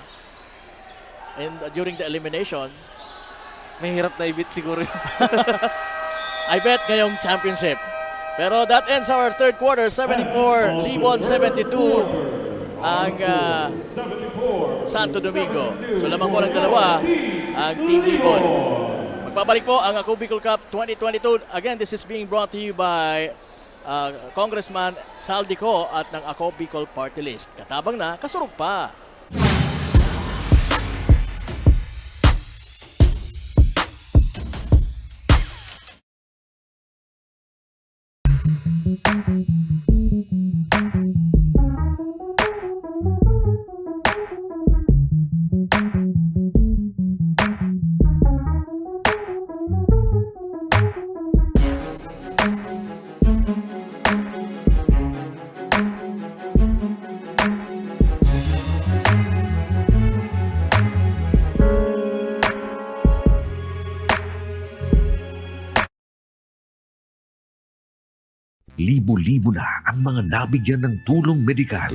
S2: And during the elimination,
S3: Mahirap na ibit siguro yun.
S2: I bet ngayong championship. Pero that ends our third quarter, 74, Libon 72, ang Santo Domingo. So lamang po ng dalawa ang Team Libon. Magbabalik po ang Ako Bicol Cup 2022. Again, this is being brought to you by Congressman Saldico at ng Ako Bicol Party List. Katabang na, kasurog pa.
S8: Libo-libo na ang mga nabigyan ng tulong medikal.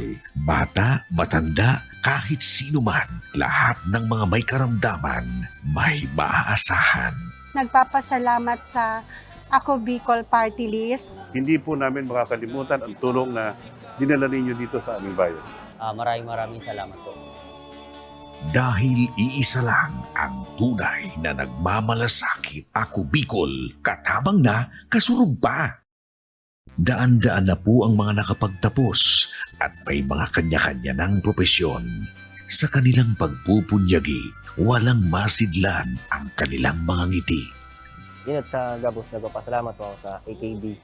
S8: Bata, matanda, kahit sino man, lahat ng mga may karamdaman, may maaasahan.
S11: Nagpapasalamat sa Ako Bicol Party List.
S12: Hindi po namin makakalimutan ang tulong na dinala ninyo dito sa aming bayan.
S13: Maraming salamat po.
S8: Dahil iisa lang ang tunay na nagmamalasakit. Ako Bicol, katabang na, kasurog pa. Daan-daan na po ang mga nakapagtapos at may mga kanya-kanya ng propesyon. Sa kanilang pagpupunyagi, walang masidlan ang kanilang mga ngiti.
S13: Yun at sa Gabos, nagpapasalamat po ako sa AKB.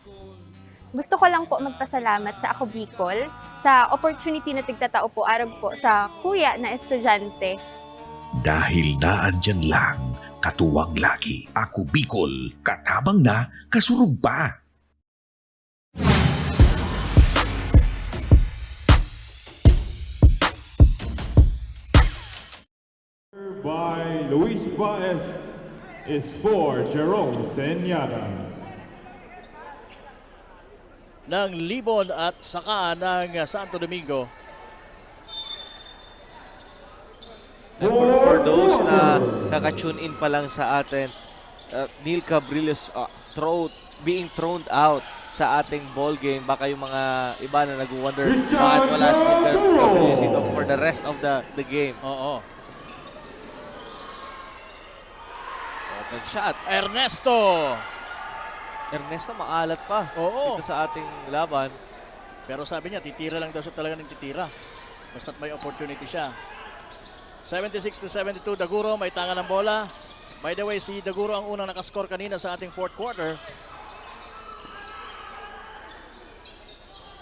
S14: Gusto ko lang po magpasalamat sa Ako Bicol sa opportunity na tigtatao po arag po sa kuya na estudyante.
S8: Dahil naandyan lang katuwang lagi. Ako Bicol, katabang na, kasurug pa.
S7: By Luis Baez is for Jerome Senyada.
S2: Ng Libon at saka ng Santo Domingo.
S3: And for those na naka-tune in pa lang sa atin, Neil Cabrillo's being thrown out sa ating ball game. Baka yung mga iba na nag-wonder bakit wala si Neil Cabrillo dito for the rest of the game.
S2: Oo.
S3: Open shot.
S2: Ernesto
S3: maalat pa
S2: Oo.
S3: dito sa ating laban.
S2: Pero sabi niya, titira lang daw siya talaga ng titira. Basta't may opportunity siya. 76-72, Daguro may tanga ng bola. By the way, si Daguro ang unang nakascore kanina sa ating fourth quarter.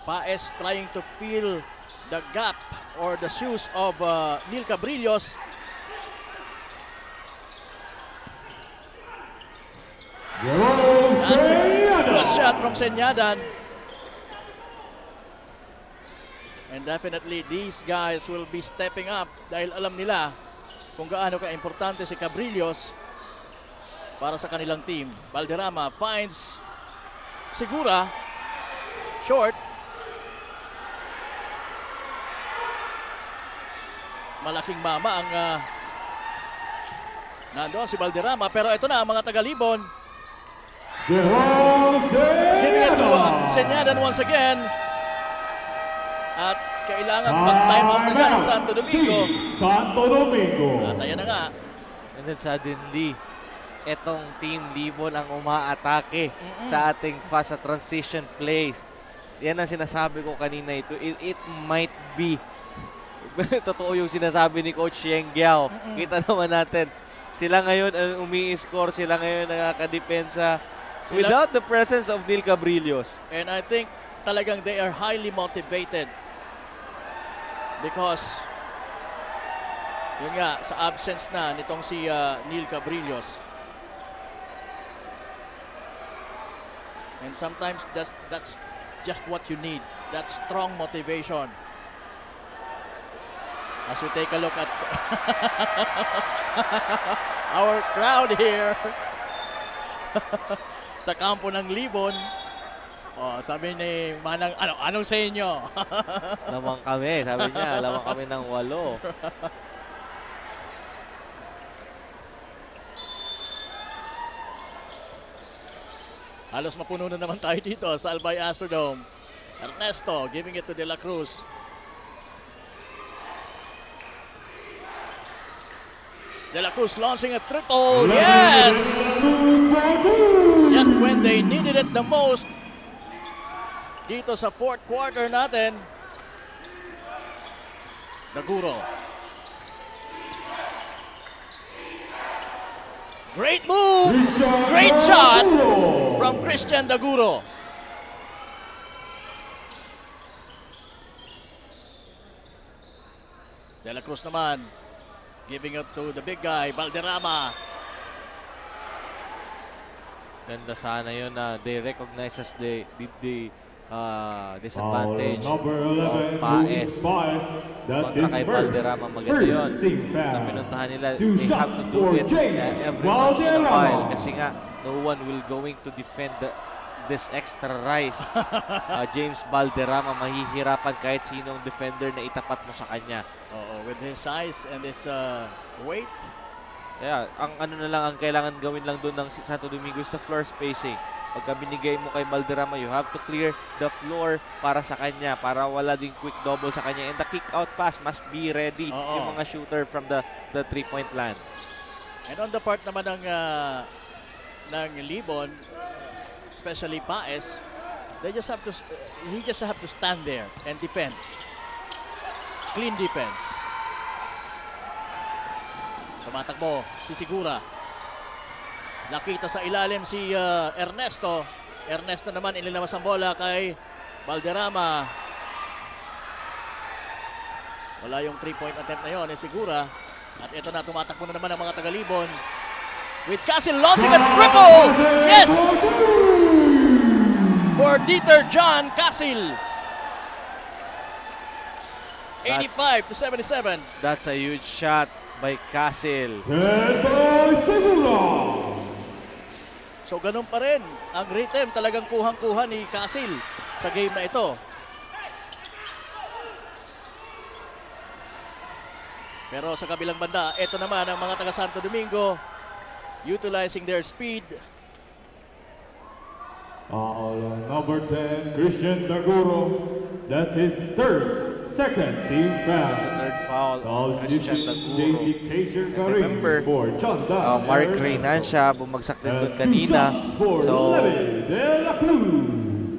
S2: Paes trying to fill the gap or the shoes of Neil Cabrillos. That's a good shot from Senyadan. And definitely these guys will be stepping up dahil alam nila kung gaano ka-importante si Cabrillos para sa kanilang team. Valderrama finds Segura. Short. Malaking mama ang nandoon si Valderrama. Pero ito na ang mga taga-Libon. Giving it to Senyadan once again. At kailangan mag-time out na dyan ang Santo Domingo. At ayan na nga.
S3: And then suddenly, etong Team Libon ang umaatake sa ating fast transition plays. Yan ang sinasabi ko kanina ito. It might be totoo yung sinasabi ni Coach Yeng Giao. Kita naman natin. Sila ngayon ang umi-score. Sila ngayon nakakadepensa without the presence of Neil Cabrillos.
S2: And I think talagang they are highly motivated. Because yun nga, sa absence na nitong si Neil Cabrillos. And sometimes that's just what you need. That strong motivation. As we take a look at our crowd here sa kampo ng Libon. Oh, sabi ni Manang, anong sa inyo?
S3: Lamang kami, sabi niya, lamang kami ng
S2: 8. Halos mapuno na naman tayo dito sa Albay Astrodome. Ernesto giving it to De La Cruz. De La Cruz launching a triple. Yes! Just when they needed it the most. Dito sa fourth quarter natin. Daguro. Great move! Great shot from Christian Daguro. De La Cruz naman giving it to the big guy, Valderrama.
S3: Ganda sana yun na they recognize as the disadvantage of Paes kontra kay Valderrama. Maganda yun na pinuntahan nila. They have to do it every once in a while kasi nga no one will going to defend this extra rise. James Valderrama mahihirapan kahit sinong defender na itapat mo sa kanya.
S2: With his size and his weight.
S3: Kaya ang ang kailangan gawin lang doon ng Santo Domingo is the floor spacing. Pagka binigay mo kay Valderrama, you have to clear the floor para sa kanya, para wala ding quick double sa kanya. And the kick-out pass must be ready yung mga shooter from the 3-point line.
S2: And on the part naman ng Libon, especially Paes, he just have to stand there and defend. Clean defense. Tumatakbo si Segura. Nakita sa ilalim si Ernesto. Ernesto naman inilawas ang bola kay Valderrama. Wala yung 3-point attempt na yun, Segura. At ito na, tumatakbo na naman ang mga taga-Libon. with Casil launching a triple. Yes! For Dieter John Casil. 85 to 77.
S3: That's a huge shot by Casil.
S2: So ganun pa rin. Ang rhythm talagang kuhang-kuha ni Casil sa game na ito. Pero sa kabilang banda, ito naman ang mga taga Santo Domingo utilizing their speed.
S7: Number 10, Christian Daguro. That's his second team foul.
S3: Sa third foul, Christian Daguro.
S7: JC Kacher Karim
S3: remember,
S7: for John Dan
S3: Mark Reynancia, bumagsak din doon kanina. So,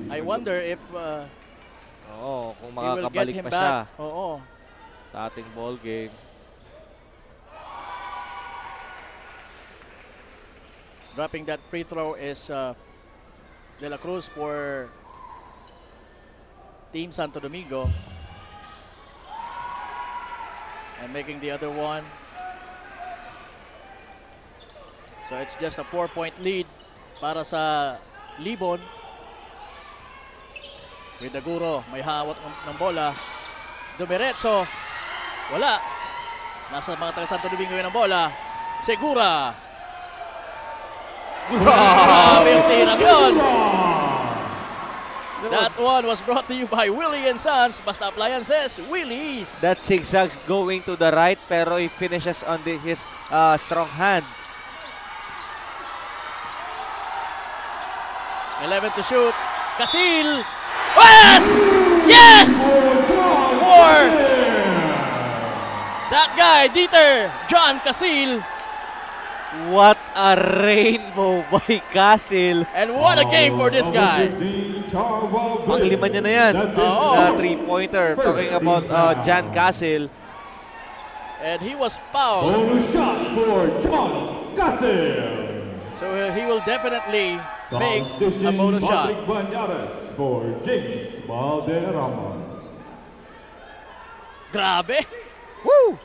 S2: I wonder if
S3: kung
S2: he will get
S3: makakabalik
S2: him
S3: pa siya
S2: back. Oo.
S3: sa ating ball game.
S2: Dropping that free throw is De La Cruz for Team Santo Domingo. And making the other one. So it's just a 4-point lead para sa Libon. With Daguro, may hawat ng bola. Dumiretso. Wala. Nasa mga taga Santo Domingo yun ang bola. Segura. Grabe yung tirang yun. That one was brought to you by Willie and Sons. Basta Appliances, Willie's.
S3: That zigzag's going to the right pero he finishes on his strong hand.
S2: 11 to shoot. Casil. Yes! Yes! For that guy, Dieter John Casil.
S3: What a rainbow by Casil.
S2: And what a game for this guy.
S3: Pang-lima niya na yan.
S2: Oo.
S3: Na three-pointer. Talking about John Casil.
S2: And he was fouled.
S7: Bonus shot for John Casil.
S2: So he will definitely make a bonus shot.
S7: Patrick Banyares for James Valderrama.
S2: Grabe. Woo!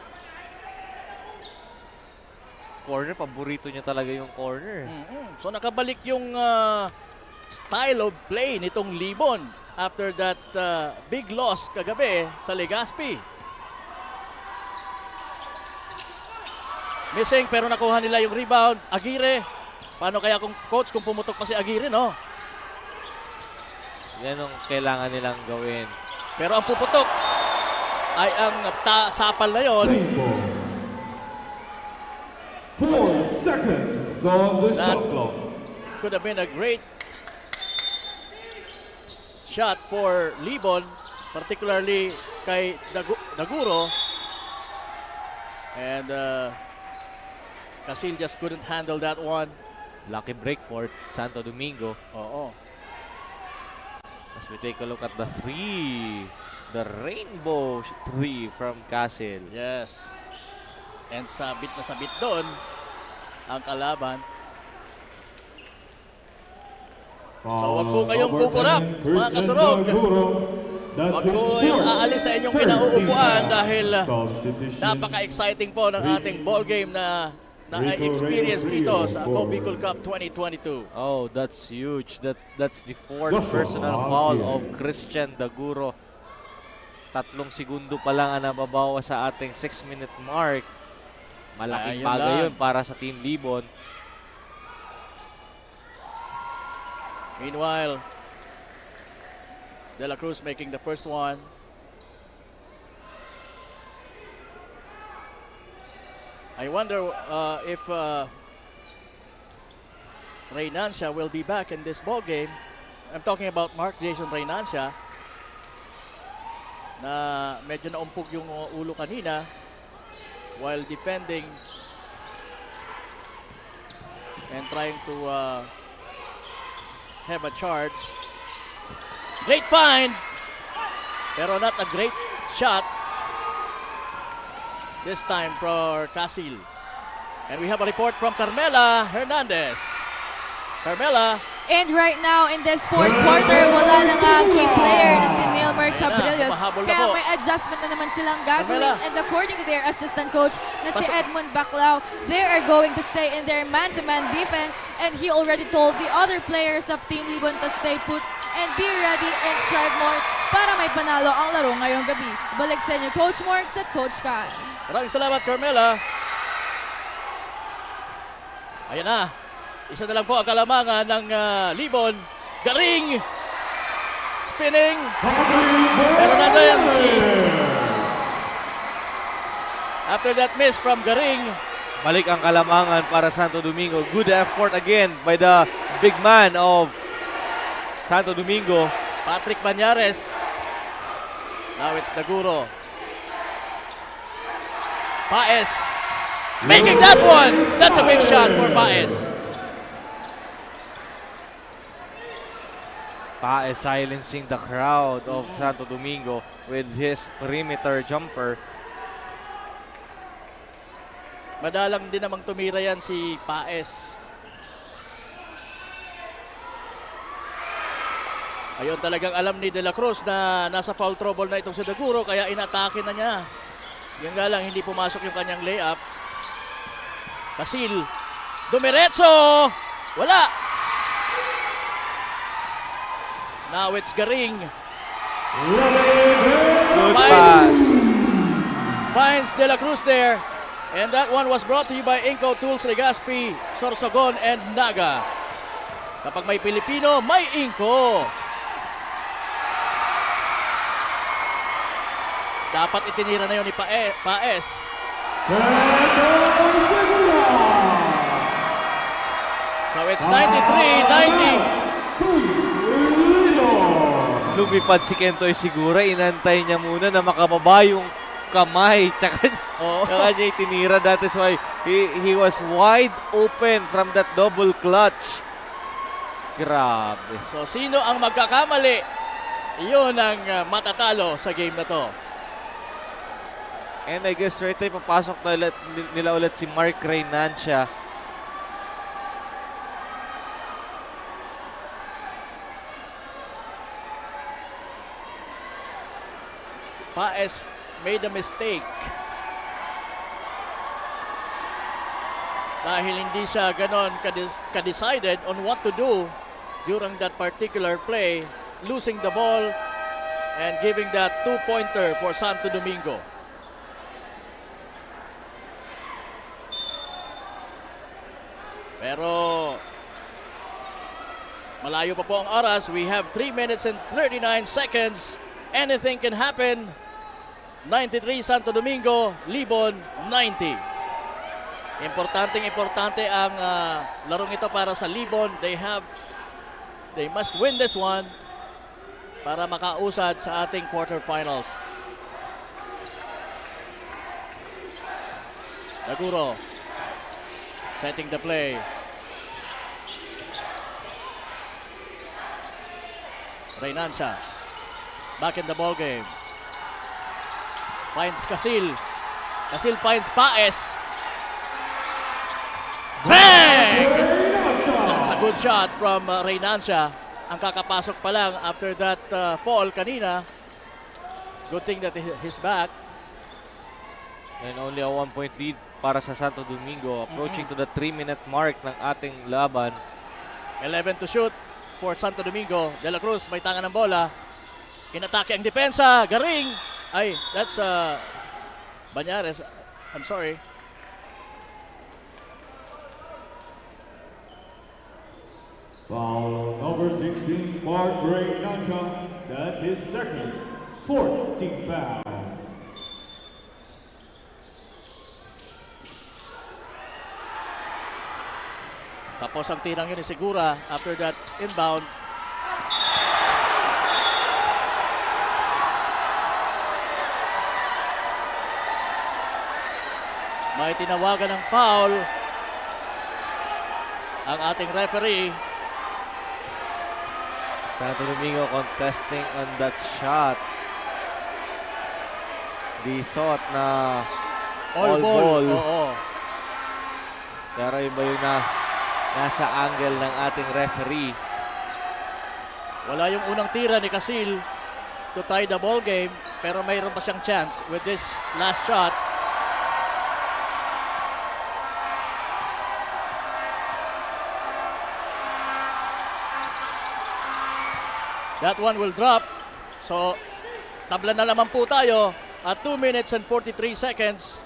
S3: Corner, paborito niya talaga yung corner.
S2: So nakabalik yung style of play nitong Libon after that big loss kagabi sa Legazpi. Missing pero nakuha nila yung rebound. Aguirre. Paano kaya kung coach kung pumutok pa si Aguirre, no?
S3: Yan ang kailangan nilang gawin.
S2: Pero ang puputok ay ang sapal na yon.
S7: 4 seconds on the
S2: That
S7: shot clock.
S2: could have been a great shot for Libon, particularly kay Daguro. And Casil just couldn't handle that one.
S3: Lucky break for Santo Domingo.
S2: Oo.
S3: As we take a look at the three. The rainbow three from Casil.
S2: Yes. And sabit na sabit doon ang kalaban. So wag po kayong kukurap, mga kasurog. Wag po yung aalis sa inyong kinauupuan dahil napaka-exciting po ng ating ball game na na-experience dito sa Ako Bicol Cup 2022.
S3: Oh, that's huge. That's the fourth personal foul of Christian Daguro. 3 segundo pa lang ang nababawa sa ating 6-minute mark. Malaking bagay yun para sa Team Libon.
S2: Meanwhile, De La Cruz making the first one. I wonder if Reynancia will be back in this ball game. I'm talking about Mark Jason Reynancia na medyo naumpog yung ulo kanina while defending and trying to have a charge. Great find, pero not a great shot this time for Casil. And we have a report from Carmela Hernandez. Carmela,
S4: And right now, in this fourth quarter, wala na nga key player na si Nilmer Cabrillos.
S2: humahabol na
S4: Kaya
S2: po.
S4: may adjustment na naman silang gagawin.
S2: Carmela.
S4: And according to their assistant coach na si
S2: Pasok.
S4: Edmund Baclao, they are going to stay in their man-to-man defense. And he already told the other players of Team Libon to stay put and be ready and strive more para may panalo ang laro ngayong gabi. Balik sa inyo, Coach Marks at Coach Kai.
S2: Maraming salamat, Carmela. Ayan na. Isa na lang po ang kalamangan ng Libon. Garing! Spinning! Pero nandiyan si... After that miss from Garing,
S3: Balik ang kalamangan para Santo Domingo. Good effort again by the big man of Santo Domingo.
S2: Patrick Banyares. Now it's Daguro. Paes. Making that one! That's a big shot for Paes.
S3: Paes silencing the crowd of Santo Domingo with his perimeter jumper.
S2: Madalang din namang tumira yan si Paes. Ayun, talagang alam ni De La Cruz na nasa foul trouble na itong si Daguro, kaya inatake na niya. Yan nga lang, hindi pumasok yung kanyang layup. Casil. Dumiretso! Wala! Now it's Garing.
S3: Good pass.
S2: Finds De La Cruz there. And that one was brought to you by Inco Tools, Legazpi, Sorsogon, and Naga. Kapag may Pilipino, may Inco. Dapat itinira na yun ni Paes. So it's 93-90.
S3: Lumipad si Kentoy Segura. Inantay niya muna na makababa yung kamay. Tsaka niya itinira. That is why he was wide open from that double clutch. Grabe.
S2: So sino ang magkakamali? Iyon ang matatalo sa game na to.
S3: And I guess right tayo papasok na nila ulit si Mark Reynancia.
S2: Paes made a mistake. Dahil hindi siya ganon ka-decided on what to do during that particular play, losing the ball and giving that two-pointer for Santo Domingo. Pero malayo pa po ang oras. We have 3 minutes and 39 seconds. Anything can happen. 93 Santo Domingo, Libon 90. Importante ang larong ito para sa Libon. They must win this one para makausad sa ating quarterfinals. Daguro setting the play. Reynancia back in the ball game. Finds Casil. Casil finds Paes. Bang! That's a good shot from Reynancia. Ang kakapasok pa lang after that fall kanina. Good thing that he's back.
S3: And only a 1-point lead para sa Santo Domingo. Approaching to the 3-minute mark ng ating laban.
S2: 11 to shoot for Santo Domingo. De La Cruz may tanga ng bola. Inatake ang depensa. Garing. Ay, that's Banyares. I'm sorry.
S7: Foul number 16, Mark Reynancia. That's his second 14th foul.
S2: Tapos ang tirang yun ni Segura after that inbound. May tinawagan ng foul ang ating referee.
S3: Santo Domingo contesting on that shot. They thought na all ball.
S2: Oo.
S3: Pero iba yung nasa angle ng ating referee.
S2: Wala yung unang tira ni Casil to tie the ball game, pero mayroon pa siyang chance with this last shot. That one will drop. So, tabla na naman po tayo at 2 minutes and 43 seconds.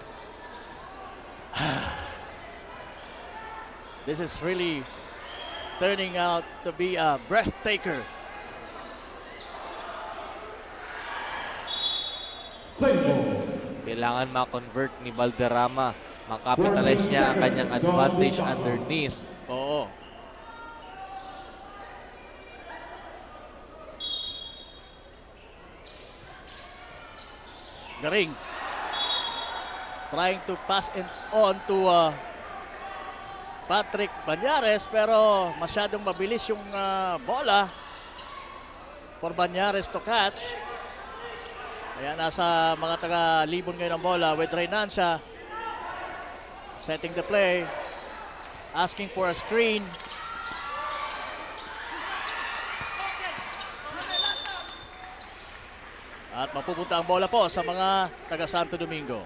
S2: This is really turning out to be a breathtaker.
S3: Kailangan ma-convert ni Valderrama. Makapitalize niya ang kanyang advantage underneath.
S2: Oo. Garing trying to pass it on to Patrick Banyares, pero masyadong mabilis yung bola for Banyares to catch. Kaya nasa mga taga-Libon ngayon ang bola with Reinancia setting the play, asking for a screen. At mapupunta ang bola po sa mga taga Santo Domingo.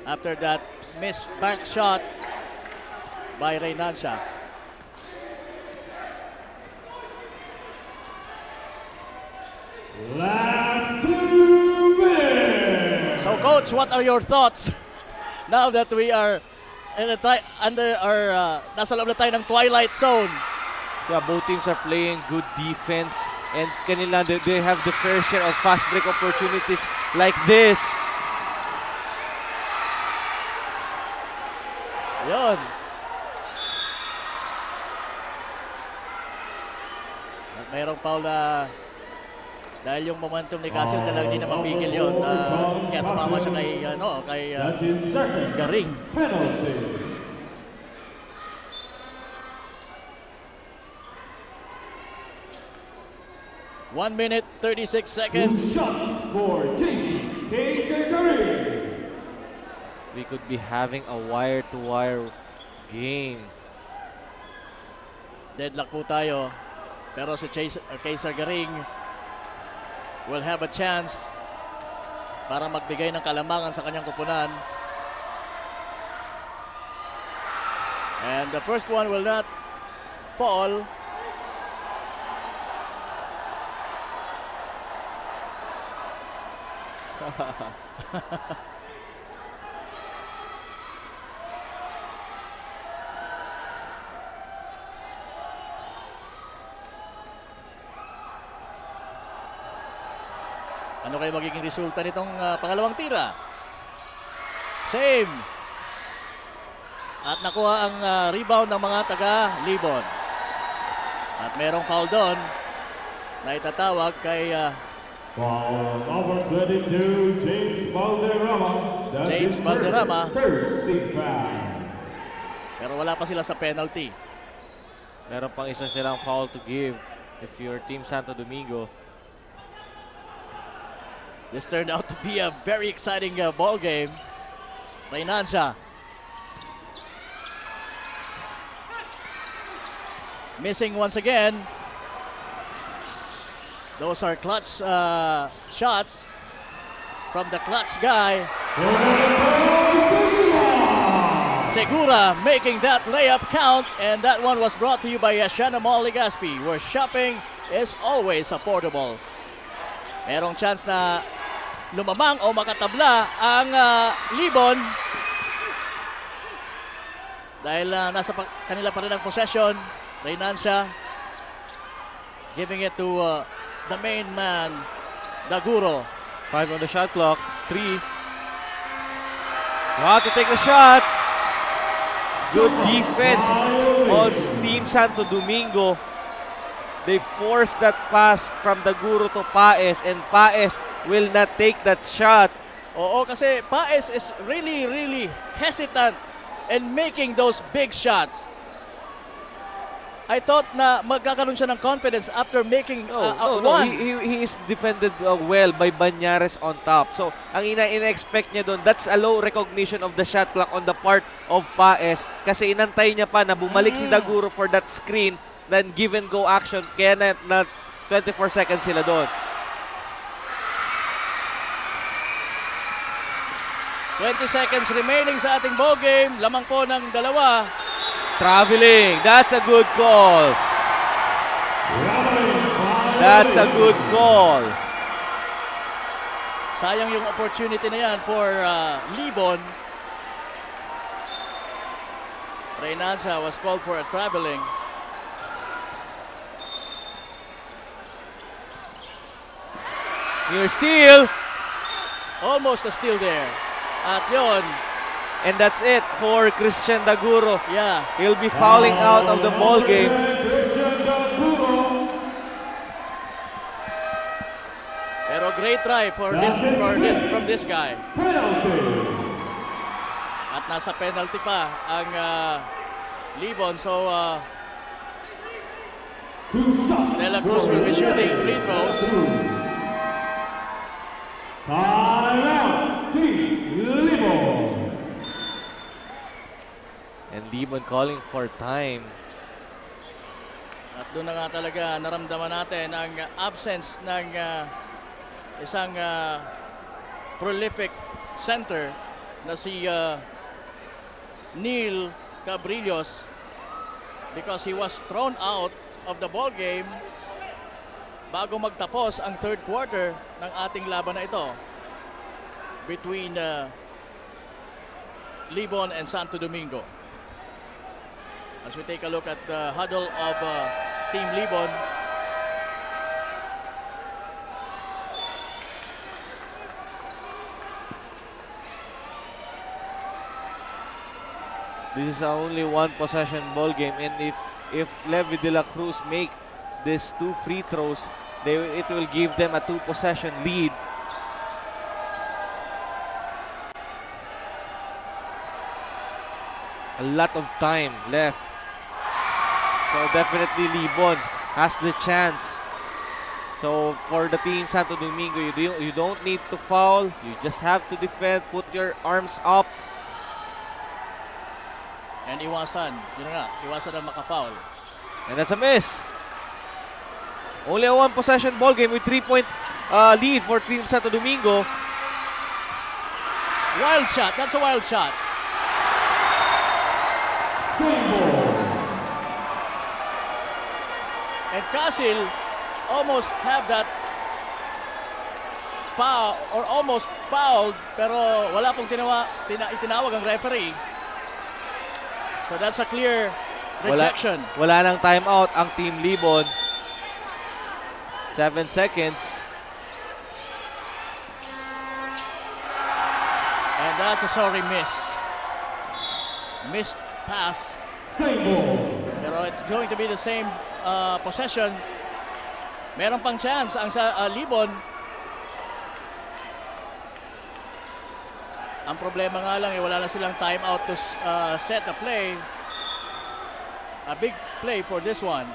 S2: After that missed back shot by Reinancia.
S7: Last 2 minutes.
S2: So coach, what are your thoughts now that we are in under our nasa loob na tayo ng twilight zone?
S3: Yeah, both teams are playing good defense, and kanila they have the fair share of fast break opportunities like this.
S2: Yun. At mayroong foul na dahil yung momentum ni Casil talagang hindi na mapigil yun. Kaya tumama siya kay
S7: That is second
S2: Garing.
S7: penalty.
S2: One minute, 36 seconds.
S7: Shots for JC Garing.
S3: We could be having a wire-to-wire game.
S2: Deadlock po tayo. Pero si Kaiser Garing will have a chance para magbigay ng kalamangan sa kanyang kupunan. And the first one will not fall. Ano kayo magiging resulta nitong pangalawang tira? Same. At nakuha ang rebound ng mga taga-Libon. At merong foul doon na itatawag kay
S7: Foul number 22, James Valderrama. That
S2: James
S7: is
S2: Valderrama.
S7: third team foul.
S2: Pero wala pa sila sa penalty.
S3: Meron pang isa silang foul to give if you're Team Santo Domingo.
S2: This turned out to be a very exciting ball game. Reinancia. Missing once again. Those are clutch shots from the clutch guy. Segura making that layup count, and that one was brought to you by Yashana Mall Legazpi, where shopping is always affordable. Merong chance na lumamang o makatabla ang Libon dahil nasa kanila pa rin ang possession. Reinancia giving it to the main man, Daguro.
S3: 5 on the shot clock. 3. Wow, to take the shot. Good defense on Team Santo Domingo. They forced that pass from Daguro to Paez, and Paez will not take that shot.
S2: Oo, kasi Paez is really hesitant in making those big shots. I thought na magkakaroon siya ng confidence after making one.
S3: He is defended well by Banyares on top. So, ang ina-expect niya doon, that's a low recognition of the shot clock on the part of Paez kasi inantay niya pa na bumalik si Daguro for that screen then give and go action. Kaya na 24 seconds sila doon.
S2: 20 seconds remaining sa ating ball game. Lamang po ng dalawa.
S3: Traveling. That's a good call. That's a good call.
S2: Sayang yung opportunity na yan for Libon. Reynanza was called for a traveling.
S3: Near steal.
S2: Almost a steal there. At yon,
S3: And that's it for Christian Daguro.
S2: yeah.
S3: He'll be fouling out of the ball game.
S2: Pero great try from this guy. At nasa penalty pa ang Libon. So De La Cruz will be shooting free throws.
S7: Timeout, Team Libon.
S3: And Libon calling for time.
S2: At doon na nga talaga naramdaman natin ang absence ng isang prolific center na si Neil Cabrillos, because he was thrown out of the ball game bago magtapos ang third quarter ng ating laban na ito between Libon and Santo Domingo. As we take a look at the huddle of Team Libon,
S3: This is only one possession ball game, and if Levi De La Cruz make these 2 free throws, it will give them a 2 possession lead. A lot of time left. So definitely Libon has the chance. So for the team Santo Domingo, you don't need to foul. You just have to defend, put your arms up.
S2: and iwasan, yun na nga, iwasan na makafoul.
S3: And that's a miss. Only a 1 possession ball game with 3-point lead for Team Santo Domingo.
S2: Wild shot, that's a wild shot. And Casil almost have that foul or almost fouled, pero wala pong itinawag ang referee. So that's a clear rejection.
S3: Wala nang timeout ang Team Libon. 7 seconds.
S2: And that's a sorry miss. Missed pass. Pero it's going to be the same possession. Meron pang chance ang sa Libon. Ang problema nga lang, wala na silang timeout to set a play. A big play for this one.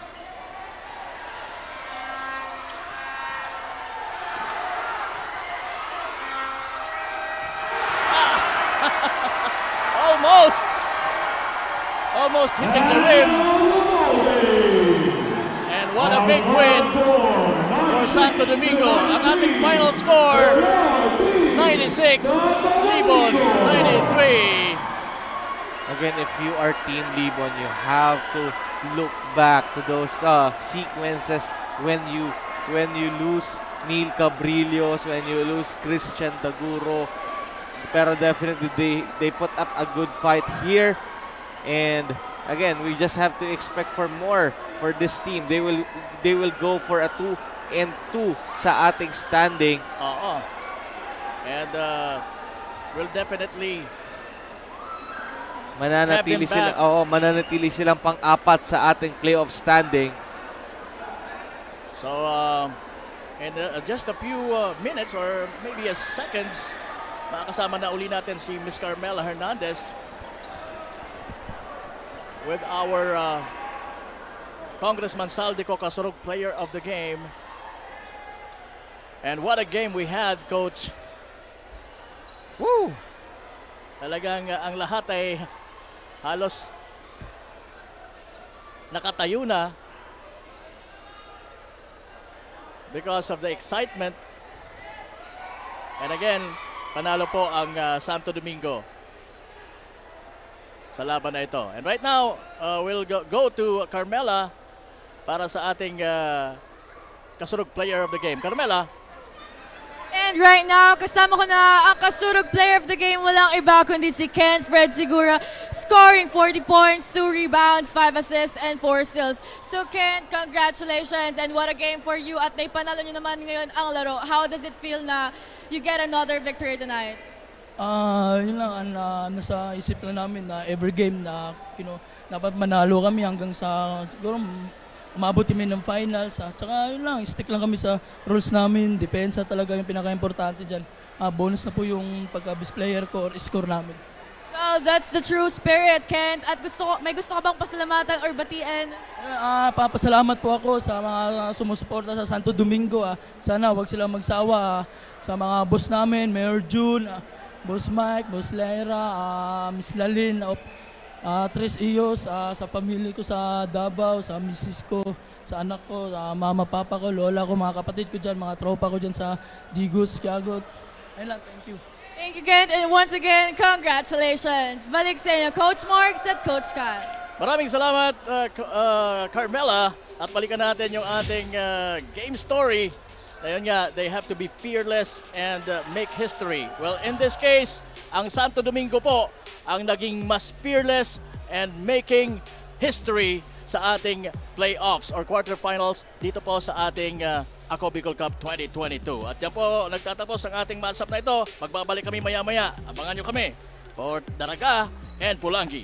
S2: Almost hitting the rim. And what a big win for Santo Domingo. Ang ating final score, 96, Libon 93.
S3: Again, if you are Team Libon, you have to look back to those sequences when you lose Neil Cabrillos, when you lose Christian Daguro. Pero definitely they put up a good fight here. And again, we just have to expect for more for this team. They will go for a 2-2 sa ating standing.
S2: Oo. And will definitely
S3: mananatili silang pang-apat sa ating playoff standing.
S2: So in just a few minutes or maybe seconds, makakasama na uli natin si Miss Carmela Hernandez with our Congressman Saldico Casurug Player of the Game. And what a game we had, Coach.
S3: Woo!
S2: Talagang ang lahat ay halos nakatayo na because of the excitement. And again, panalo po ang Santo Domingo sa laban na ito. And right now, we'll go to Carmela para sa ating kasurog player of the game. Carmela.
S4: And right now, kasama ko na ang kasurog player of the game, walang iba kundi si Ken Fred Segura, scoring 40 points, 2 rebounds, 5 assists, and 4 steals. So Ken, congratulations and what a game for you at naipanalo nyo naman ngayon ang laro. How does it feel na you get another victory tonight?
S5: Yun lang, nasa isip lang namin na every game na, dapat manalo kami hanggang sa, siguro, umabot kami ng finals. Tsaka yun lang, stick lang kami sa rules namin. Depensa talaga yung pinaka-importante dyan. Bonus na po yung pagka-best player ko or score namin.
S4: Well, that's the true spirit, Ken. At may gusto ka bang pasalamatan or batiin?
S5: Papasalamat po ako sa mga sumusuporta sa Santo Domingo. Sana wag sila magsawa sa mga boss namin, Mayor June, Boss Mike, Boss Lyra, Miss Lalin, Tres Iyos, sa pamilya ko sa Davao, sa misis ko, sa anak ko, sa mama, papa ko, lola ko, mga kapatid ko dyan, mga tropa ko dyan sa Digos, Quiagot. Ayun lang, thank you.
S4: Thank you, Ken. And once again, congratulations. Balik sa inyo, Coach Marks at Coach Kat.
S2: Maraming salamat, Carmela. At balikan natin yung ating game story. Ayun nga, they have to be fearless and make history. Well, in this case, ang Santo Domingo po ang naging mas fearless and making history sa ating playoffs or quarterfinals dito po sa ating Ako Bicol Cup 2022. At yan po, nagtatapos ang ating matchup na ito. Magbabalik kami maya-maya. Abangan nyo kami for Daraga and Pulangi.